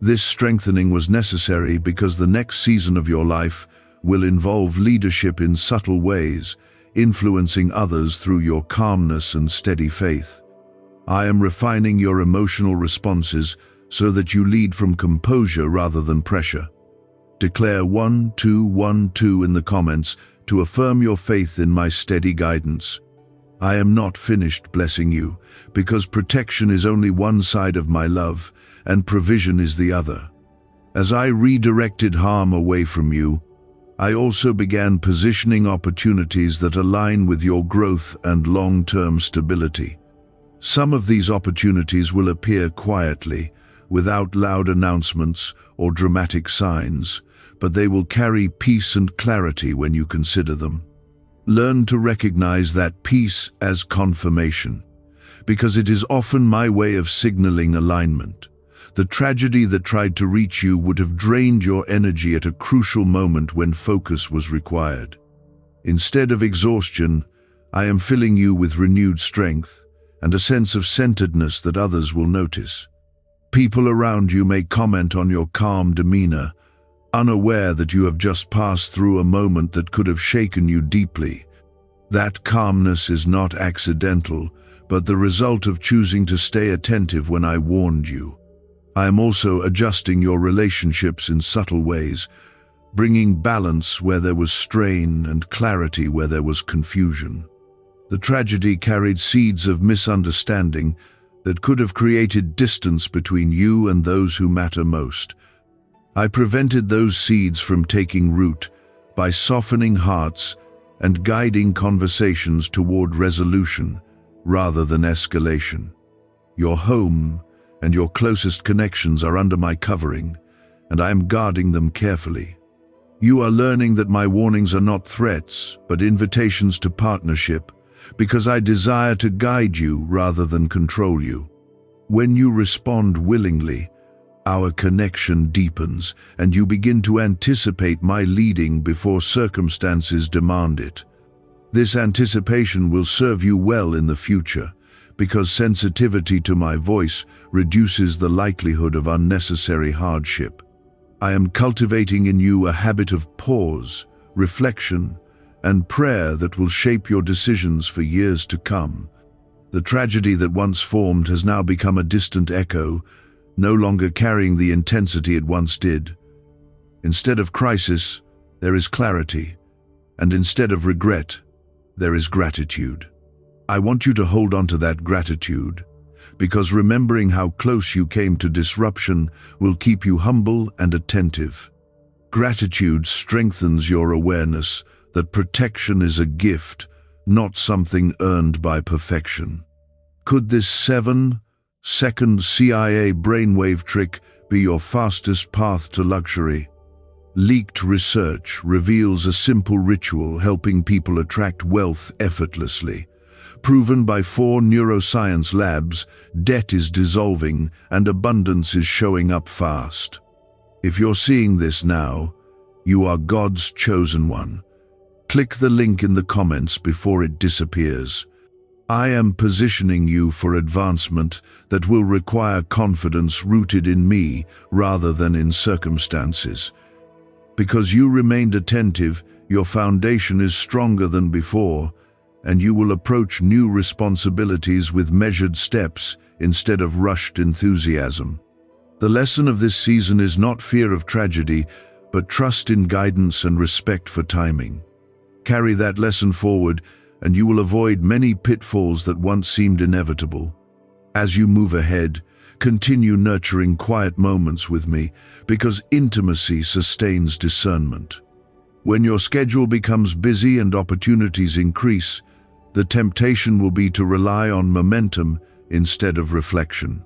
This strengthening was necessary because the next season of your life will involve leadership in subtle ways, influencing others through your calmness and steady faith. I am refining your emotional responses so that you lead from composure rather than pressure. Declare 1212 in the comments to affirm your faith in my steady guidance. I am not finished blessing you, because protection is only one side of my love, and provision is the other. As I redirected harm away from you, I also began positioning opportunities that align with your growth and long-term stability. Some of these opportunities will appear quietly, without loud announcements or dramatic signs, but they will carry peace and clarity when you consider them. Learn to recognize that peace as confirmation, because it is often my way of signaling alignment. The tragedy that tried to reach you would have drained your energy at a crucial moment when focus was required. Instead of exhaustion, I am filling you with renewed strength and a sense of centeredness that others will notice. People around you may comment on your calm demeanor, unaware that you have just passed through a moment that could have shaken you deeply. That calmness is not accidental, but the result of choosing to stay attentive when I warned you. I am also adjusting your relationships in subtle ways, bringing balance where there was strain and clarity where there was confusion. The tragedy carried seeds of misunderstanding that could have created distance between you and those who matter most. I prevented those seeds from taking root by softening hearts and guiding conversations toward resolution rather than escalation. Your home and your closest connections are under my covering, and I am guarding them carefully. You are learning that my warnings are not threats, but invitations to partnership, because I desire to guide you rather than control you. When you respond willingly, our connection deepens, and you begin to anticipate my leading before circumstances demand it. This anticipation will serve you well in the future, because sensitivity to my voice reduces the likelihood of unnecessary hardship. I am cultivating in you a habit of pause, reflection, and prayer that will shape your decisions for years to come. The tragedy that once formed has now become a distant echo, no longer carrying the intensity it once did. Instead of crisis, there is clarity, and instead of regret, there is gratitude. I want you to hold on to that gratitude, because remembering how close you came to disruption will keep you humble and attentive. Gratitude strengthens your awareness that protection is a gift, not something earned by perfection. Could this 7-second CIA brainwave trick be your fastest path to luxury? Leaked research reveals a simple ritual helping people attract wealth effortlessly. Proven by 4 neuroscience labs, debt is dissolving and abundance is showing up fast. If you're seeing this now, you are God's chosen one. Click the link in the comments before it disappears. I am positioning you for advancement that will require confidence rooted in me rather than in circumstances. Because you remained attentive, your foundation is stronger than before, and you will approach new responsibilities with measured steps instead of rushed enthusiasm. The lesson of this season is not fear of tragedy, but trust in guidance and respect for timing. Carry that lesson forward, and you will avoid many pitfalls that once seemed inevitable. As you move ahead, continue nurturing quiet moments with me, because intimacy sustains discernment. When your schedule becomes busy and opportunities increase, the temptation will be to rely on momentum instead of reflection.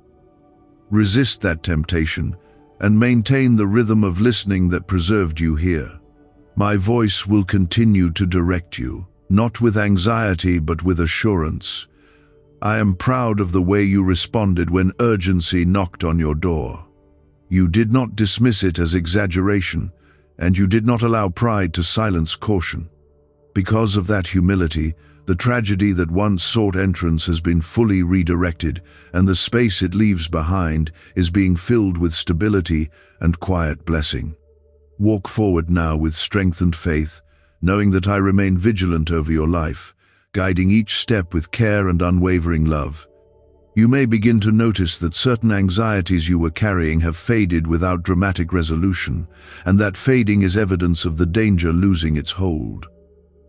Resist that temptation and maintain the rhythm of listening that preserved you here. My voice will continue to direct you, not with anxiety but with assurance. I am proud of the way you responded when urgency knocked on your door. You did not dismiss it as exaggeration, and you did not allow pride to silence caution. Because of that humility, the tragedy that once sought entrance has been fully redirected, and the space it leaves behind is being filled with stability and quiet blessing. Walk forward now with strengthened faith, knowing that I remain vigilant over your life, guiding each step with care and unwavering love. You may begin to notice that certain anxieties you were carrying have faded without dramatic resolution, and that fading is evidence of the danger losing its hold.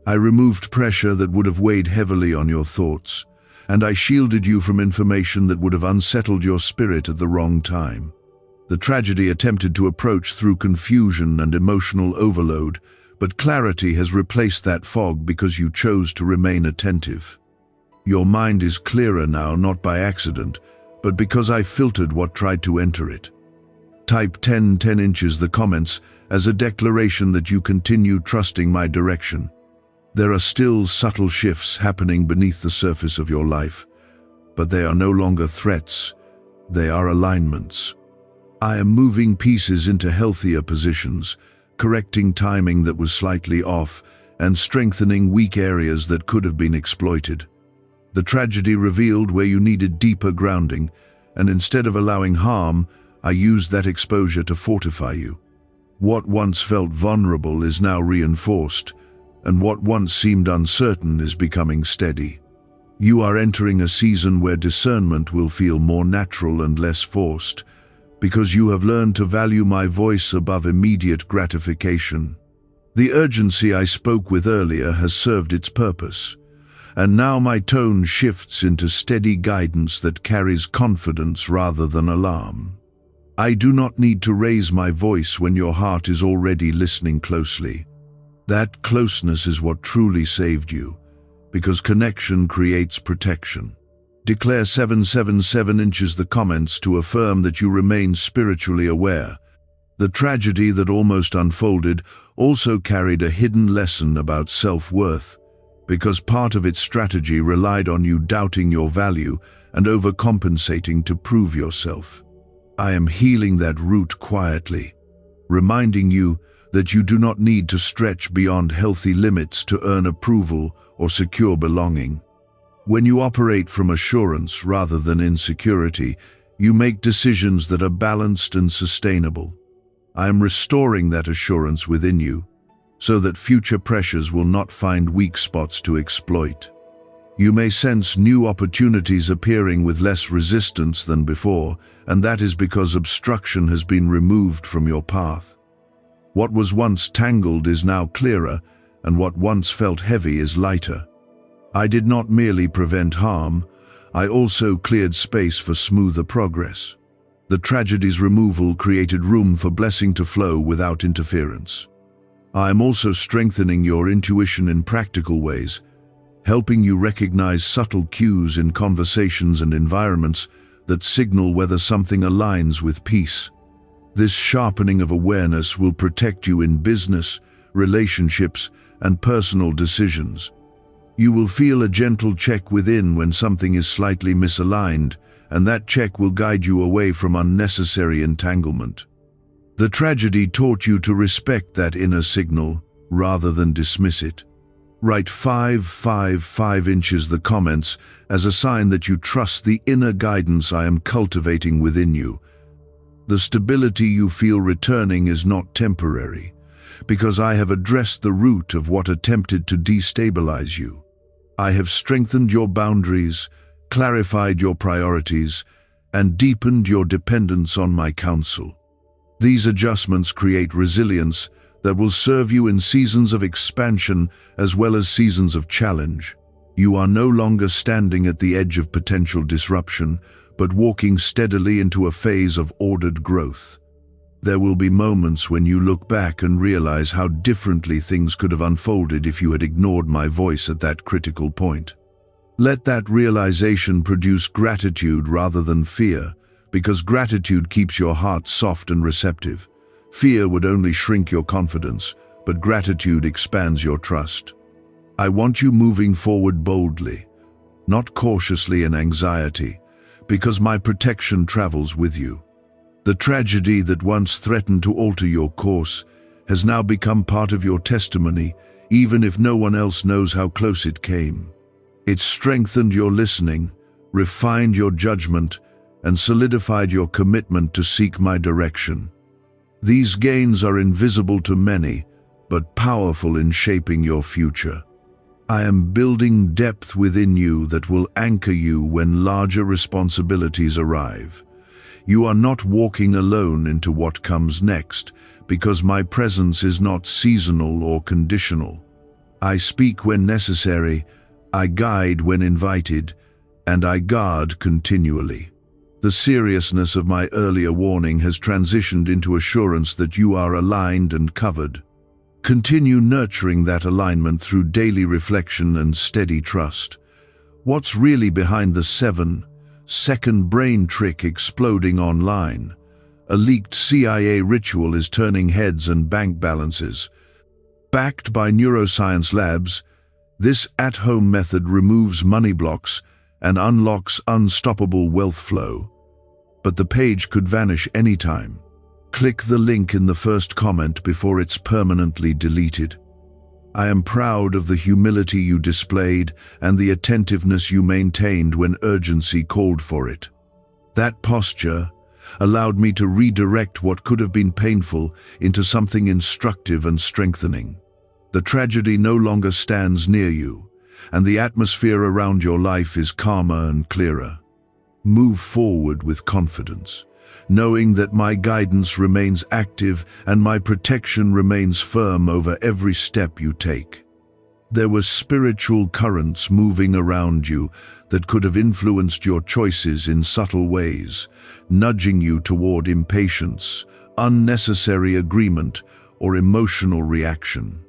I removed pressure that would have weighed heavily on your thoughts, and I shielded you from information that would have unsettled your spirit at the wrong time. The tragedy attempted to approach through confusion and emotional overload, but clarity has replaced that fog because you chose to remain attentive. Your mind is clearer now, not by accident, but because I filtered what tried to enter it. Type 10 inches the comments as a declaration that you continue trusting my direction. There are still subtle shifts happening beneath the surface of your life, but they are no longer threats, they are alignments. I am moving pieces into healthier positions, correcting timing that was slightly off, and strengthening weak areas that could have been exploited. The tragedy revealed where you needed deeper grounding, and instead of allowing harm, I used that exposure to fortify you. What once felt vulnerable is now reinforced, and what once seemed uncertain is becoming steady. You are entering a season where discernment will feel more natural and less forced, because you have learned to value my voice above immediate gratification. The urgency I spoke with earlier has served its purpose, and now my tone shifts into steady guidance that carries confidence rather than alarm. I do not need to raise my voice when your heart is already listening closely. That closeness is what truly saved you, because connection creates protection. Declare 777 inches the comments to affirm that you remain spiritually aware. The tragedy that almost unfolded also carried a hidden lesson about self-worth, because part of its strategy relied on you doubting your value and overcompensating to prove yourself. I am healing that root quietly, reminding you that you do not need to stretch beyond healthy limits to earn approval or secure belonging. When you operate from assurance rather than insecurity, you make decisions that are balanced and sustainable. I am restoring that assurance within you, so that future pressures will not find weak spots to exploit. You may sense new opportunities appearing with less resistance than before, and that is because obstruction has been removed from your path. What was once tangled is now clearer, and what once felt heavy is lighter. I did not merely prevent harm, I also cleared space for smoother progress. The tragedy's removal created room for blessing to flow without interference. I am also strengthening your intuition in practical ways, helping you recognize subtle cues in conversations and environments that signal whether something aligns with peace. This sharpening of awareness will protect you in business, relationships, and personal decisions. You will feel a gentle check within when something is slightly misaligned, and that check will guide you away from unnecessary entanglement. The tragedy taught you to respect that inner signal rather than dismiss it. Write 5 inches the comments as a sign that you trust the inner guidance I am cultivating within you. The stability you feel returning is not temporary, because I have addressed the root of what attempted to destabilize you. I have strengthened your boundaries, clarified your priorities, and deepened your dependence on my counsel. These adjustments create resilience that will serve you in seasons of expansion as well as seasons of challenge. You are no longer standing at the edge of potential disruption, but walking steadily into a phase of ordered growth. There will be moments when you look back and realize how differently things could have unfolded if you had ignored my voice at that critical point. Let that realization produce gratitude rather than fear, because gratitude keeps your heart soft and receptive. Fear would only shrink your confidence, but gratitude expands your trust. I want you moving forward boldly, not cautiously in anxiety, because my protection travels with you. The tragedy that once threatened to alter your course has now become part of your testimony, even if no one else knows how close it came. It strengthened your listening, refined your judgment, and solidified your commitment to seek my direction. These gains are invisible to many, but powerful in shaping your future. I am building depth within you that will anchor you when larger responsibilities arrive. You are not walking alone into what comes next, because my presence is not seasonal or conditional. I speak when necessary, I guide when invited, and I guard continually. The seriousness of my earlier warning has transitioned into assurance that you are aligned and covered. Continue nurturing that alignment through daily reflection and steady trust. What's really behind the 7-second brain trick exploding online? A leaked CIA ritual is turning heads and bank balances. Backed by neuroscience labs, this at-home method removes money blocks and unlocks unstoppable wealth flow. But the page could vanish anytime. Click the link in the first comment before it's permanently deleted. I am proud of the humility you displayed and the attentiveness you maintained when urgency called for it. That posture allowed me to redirect what could have been painful into something instructive and strengthening. The tragedy no longer stands near you, and the atmosphere around your life is calmer and clearer. Move forward with confidence, knowing that my guidance remains active and my protection remains firm over every step you take. There were spiritual currents moving around you that could have influenced your choices in subtle ways, nudging you toward impatience, unnecessary agreement, or emotional reaction.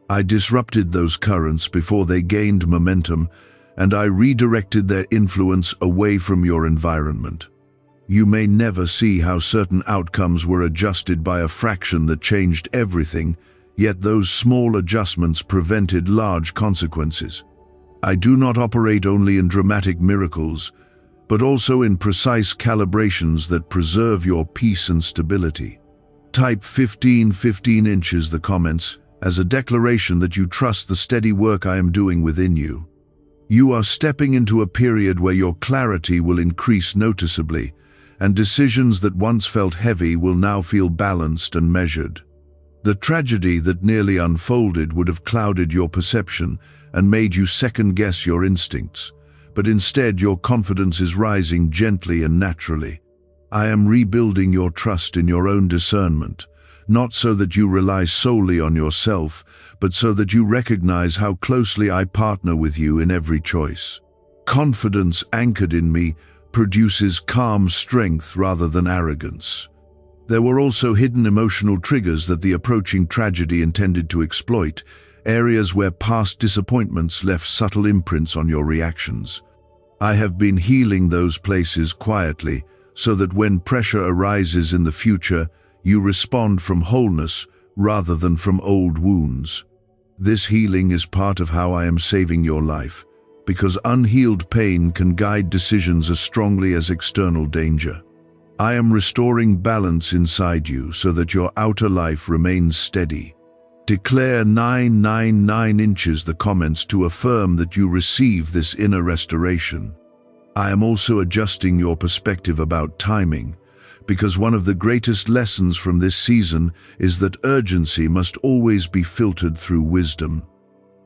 I disrupted those currents before they gained momentum, and I redirected their influence away from your environment. You may never see how certain outcomes were adjusted by a fraction that changed everything, yet those small adjustments prevented large consequences. I do not operate only in dramatic miracles, but also in precise calibrations that preserve your peace and stability. Type 15 inches the comments as a declaration that you trust the steady work I am doing within you. You are stepping into a period where your clarity will increase noticeably, and decisions that once felt heavy will now feel balanced and measured. The tragedy that nearly unfolded would have clouded your perception and made you second-guess your instincts, but instead your confidence is rising gently and naturally. I am rebuilding your trust in your own discernment, not so that you rely solely on yourself, but so that you recognize how closely I partner with you in every choice. Confidence anchored in me produces calm strength rather than arrogance. There were also hidden emotional triggers that the approaching tragedy intended to exploit, areas where past disappointments left subtle imprints on your reactions. I have been healing those places quietly, so that when pressure arises in the future, you respond from wholeness rather than from old wounds. This healing is part of how I am saving your life, because unhealed pain can guide decisions as strongly as external danger. I am restoring balance inside you so that your outer life remains steady. Declare 999 inches the comments to affirm that you receive this inner restoration. I am also adjusting your perspective about timing, because one of the greatest lessons from this season is that urgency must always be filtered through wisdom.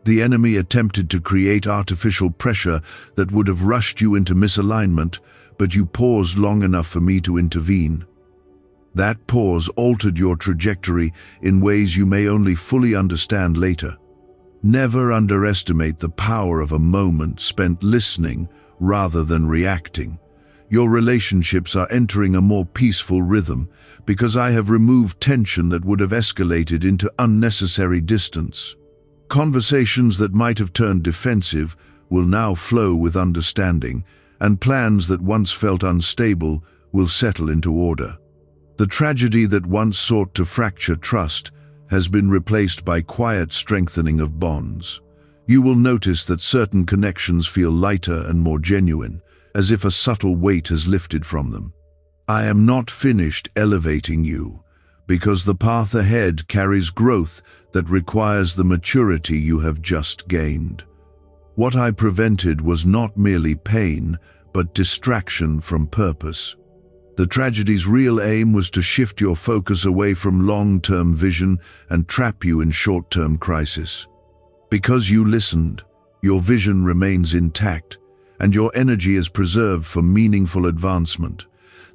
The enemy attempted to create artificial pressure that would have rushed you into misalignment, but you paused long enough for me to intervene. That pause altered your trajectory in ways you may only fully understand later. Never underestimate the power of a moment spent listening rather than reacting. Your relationships are entering a more peaceful rhythm because I have removed tension that would have escalated into unnecessary distance. Conversations that might have turned defensive will now flow with understanding, and plans that once felt unstable will settle into order. The tragedy that once sought to fracture trust has been replaced by quiet strengthening of bonds. You will notice that certain connections feel lighter and more genuine, as if a subtle weight has lifted from them. I am not finished elevating you, because the path ahead carries growth that requires the maturity you have just gained. What I prevented was not merely pain, but distraction from purpose. The tragedy's real aim was to shift your focus away from long-term vision and trap you in short-term crisis. Because you listened, your vision remains intact, and your energy is preserved for meaningful advancement.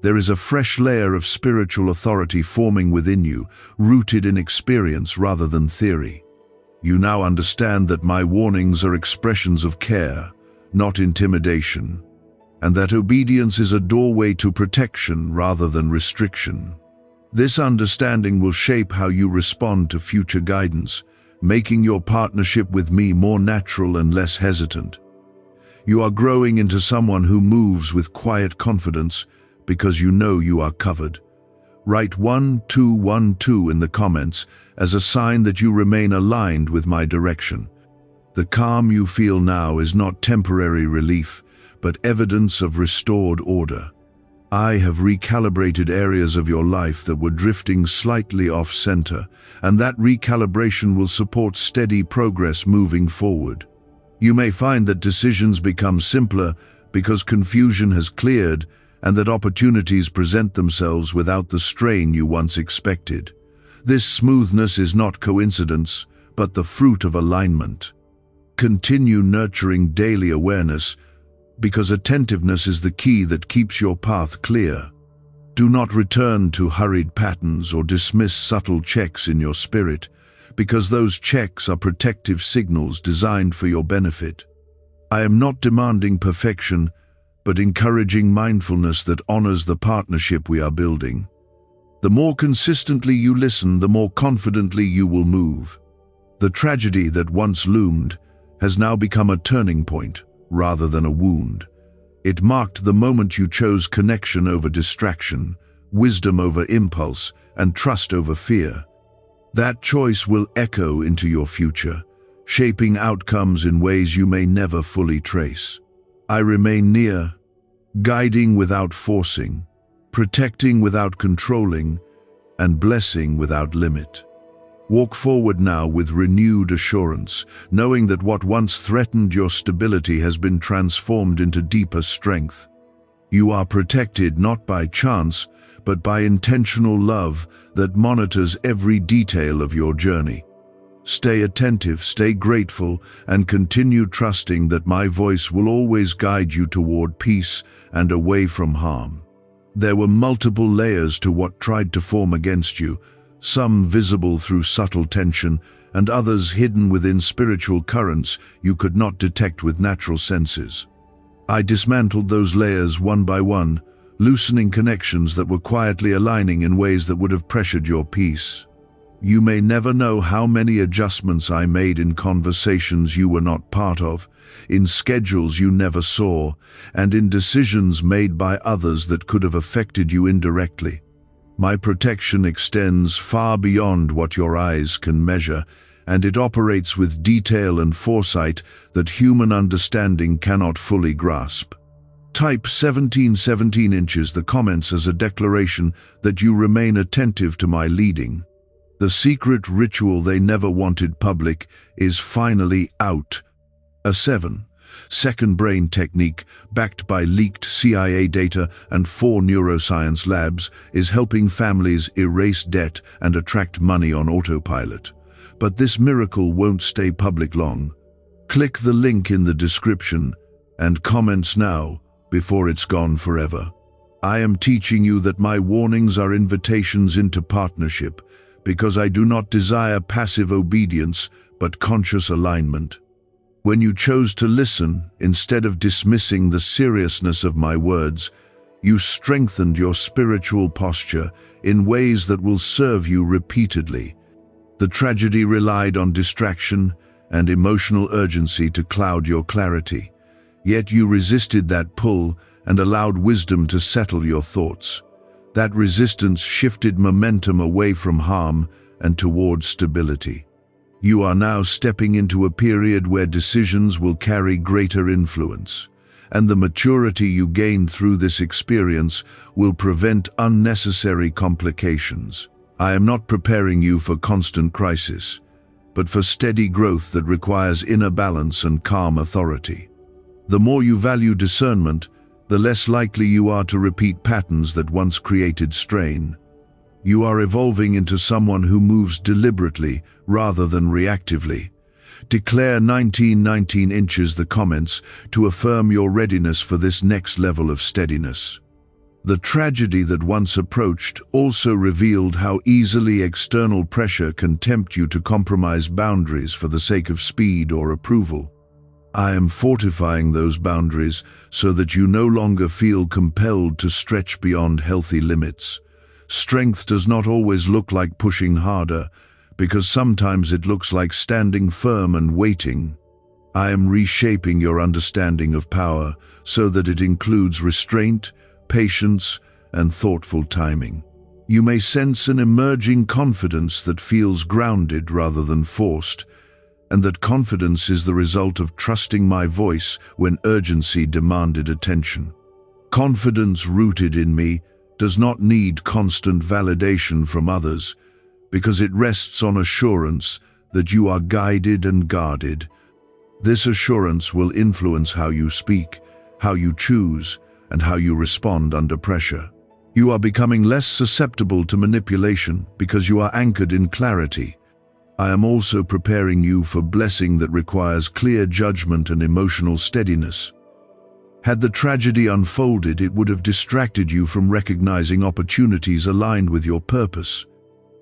There is a fresh layer of spiritual authority forming within you, rooted in experience rather than theory. You now understand that my warnings are expressions of care, not intimidation, and that obedience is a doorway to protection rather than restriction. This understanding will shape how you respond to future guidance, making your partnership with me more natural and less hesitant. You are growing into someone who moves with quiet confidence because you know you are covered. Write 1212 in the comments as a sign that you remain aligned with my direction. The calm you feel now is not temporary relief, but evidence of restored order. I have recalibrated areas of your life that were drifting slightly off-center, and that recalibration will support steady progress moving forward. You may find that decisions become simpler because confusion has cleared and that opportunities present themselves without the strain you once expected. This smoothness is not coincidence, but the fruit of alignment. Continue nurturing daily awareness, because attentiveness is the key that keeps your path clear. Do not return to hurried patterns or dismiss subtle checks in your spirit, because those checks are protective signals designed for your benefit. I am not demanding perfection, but encouraging mindfulness that honors the partnership we are building. The more consistently you listen, the more confidently you will move. The tragedy that once loomed has now become a turning point, rather than a wound. It marked the moment you chose connection over distraction, wisdom over impulse, and trust over fear. That choice will echo into your future, shaping outcomes in ways you may never fully trace. I remain near, guiding without forcing, protecting without controlling, and blessing without limit. Walk forward now with renewed assurance, knowing that what once threatened your stability has been transformed into deeper strength. You are protected not by chance, but by intentional love that monitors every detail of your journey. Stay attentive, stay grateful, and continue trusting that my voice will always guide you toward peace and away from harm. There were multiple layers to what tried to form against you, some visible through subtle tension, and others hidden within spiritual currents you could not detect with natural senses. I dismantled those layers one by one, loosening connections that were quietly aligning in ways that would have pressured your peace. You may never know how many adjustments I made in conversations you were not part of, in schedules you never saw, and in decisions made by others that could have affected you indirectly. My protection extends far beyond what your eyes can measure, and it operates with detail and foresight that human understanding cannot fully grasp. Type 17 inches the comments as a declaration that you remain attentive to my leading. The secret ritual they never wanted public is finally out. A 7-second brain technique, backed by leaked CIA data and 4 neuroscience labs, is helping families erase debt and attract money on autopilot. But this miracle won't stay public long. Click the link in the description and comments now before it's gone forever. I am teaching you that my warnings are invitations into partnership, because I do not desire passive obedience but conscious alignment. When you chose to listen, instead of dismissing the seriousness of my words, you strengthened your spiritual posture in ways that will serve you repeatedly. The tragedy relied on distraction and emotional urgency to cloud your clarity. Yet you resisted that pull and allowed wisdom to settle your thoughts. That resistance shifted momentum away from harm and towards stability. You are now stepping into a period where decisions will carry greater influence, and the maturity you gained through this experience will prevent unnecessary complications. I am not preparing you for constant crisis, but for steady growth that requires inner balance and calm authority. The more you value discernment, the less likely you are to repeat patterns that once created strain. You are evolving into someone who moves deliberately rather than reactively. Declare 19 inches the comments to affirm your readiness for this next level of steadiness. The tragedy that once approached also revealed how easily external pressure can tempt you to compromise boundaries for the sake of speed or approval. I am fortifying those boundaries so that you no longer feel compelled to stretch beyond healthy limits. Strength does not always look like pushing harder, because sometimes it looks like standing firm and waiting. I am reshaping your understanding of power so that it includes restraint, patience, and thoughtful timing. You may sense an emerging confidence that feels grounded rather than forced, and that confidence is the result of trusting my voice when urgency demanded attention. Confidence rooted in me does not need constant validation from others, because it rests on assurance that you are guided and guarded. This assurance will influence how you speak, how you choose, and how you respond under pressure. You are becoming less susceptible to manipulation because you are anchored in clarity. I am also preparing you for blessing that requires clear judgment and emotional steadiness. Had the tragedy unfolded, it would have distracted you from recognizing opportunities aligned with your purpose.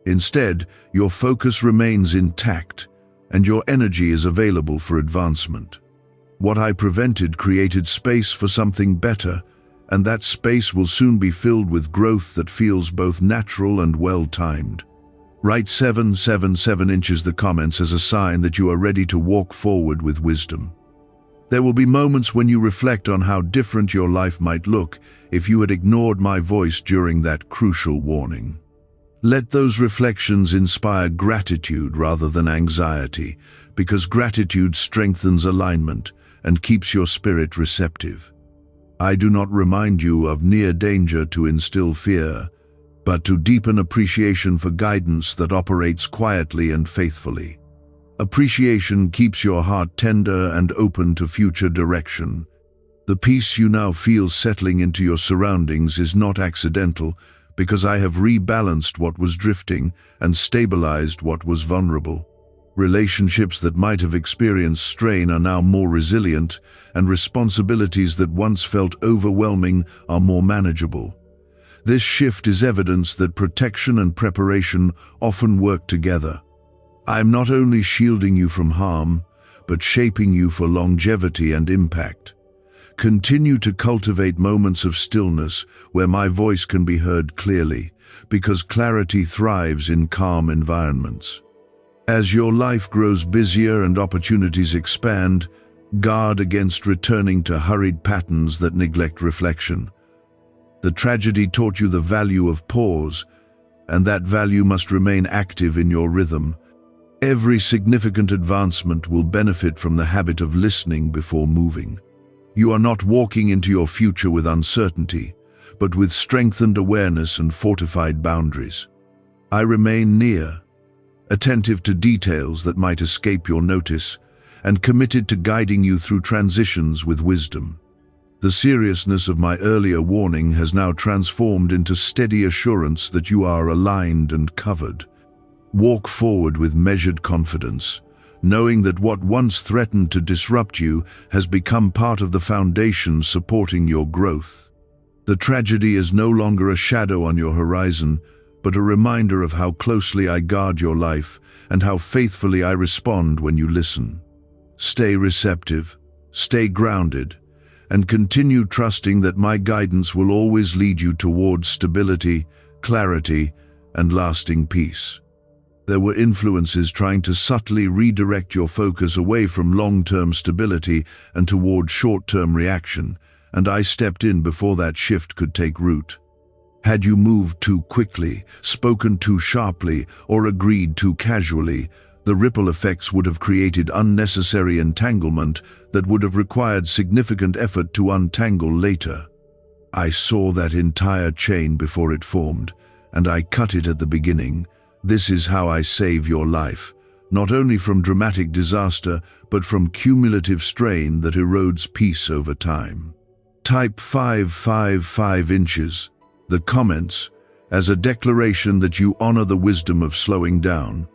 Instead, your focus remains intact, and your energy is available for advancement. What I prevented created space for something better, and that space will soon be filled with growth that feels both natural and well-timed. Write 7 inches the comments as a sign that you are ready to walk forward with wisdom. There will be moments when you reflect on how different your life might look if you had ignored my voice during that crucial warning. Let those reflections inspire gratitude rather than anxiety, because gratitude strengthens alignment and keeps your spirit receptive. I do not remind you of near danger to instill fear, but to deepen appreciation for guidance that operates quietly and faithfully. Appreciation keeps your heart tender and open to future direction. The peace you now feel settling into your surroundings is not accidental, because I have rebalanced what was drifting and stabilized what was vulnerable. Relationships that might have experienced strain are now more resilient, and responsibilities that once felt overwhelming are more manageable. This shift is evidence that protection and preparation often work together. I am not only shielding you from harm, but shaping you for longevity and impact. Continue to cultivate moments of stillness where my voice can be heard clearly, because clarity thrives in calm environments. As your life grows busier and opportunities expand, guard against returning to hurried patterns that neglect reflection. The tragedy taught you the value of pause, and that value must remain active in your rhythm. Every significant advancement will benefit from the habit of listening before moving. You are not walking into your future with uncertainty, but with strengthened awareness and fortified boundaries. I remain near, attentive to details that might escape your notice, and committed to guiding you through transitions with wisdom. The seriousness of my earlier warning has now transformed into steady assurance that you are aligned and covered. Walk forward with measured confidence, knowing that what once threatened to disrupt you has become part of the foundation supporting your growth. The tragedy is no longer a shadow on your horizon, but a reminder of how closely I guard your life and how faithfully I respond when you listen. Stay receptive, stay grounded, and continue trusting that my guidance will always lead you towards stability, clarity, and lasting peace. There were influences trying to subtly redirect your focus away from long-term stability and toward short-term reaction, and I stepped in before that shift could take root. Had you moved too quickly, spoken too sharply, or agreed too casually, the ripple effects would have created unnecessary entanglement that would have required significant effort to untangle later. I saw that entire chain before it formed, and I cut it at the beginning. This is how I save your life, not only from dramatic disaster, but from cumulative strain that erodes peace over time. Type 555 inches, the comments, as a declaration that you honor the wisdom of slowing down.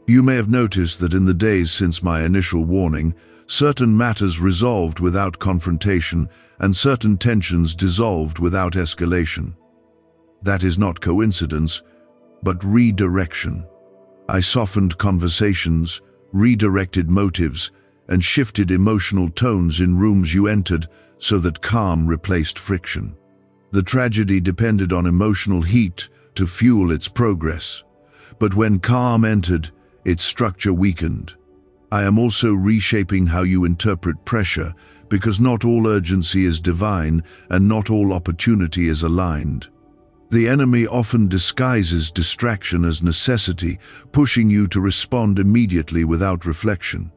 You may have noticed that in the days since my initial warning, certain matters resolved without confrontation and certain tensions dissolved without escalation. That is not coincidence, but redirection. I softened conversations, redirected motives, and shifted emotional tones in rooms you entered so that calm replaced friction. The tragedy depended on emotional heat to fuel its progress, but when calm entered, its structure weakened. I am also reshaping how you interpret pressure, because not all urgency is divine and not all opportunity is aligned. The enemy often disguises distraction as necessity, pushing you to respond immediately without reflection.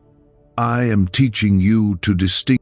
I am teaching you to distinguish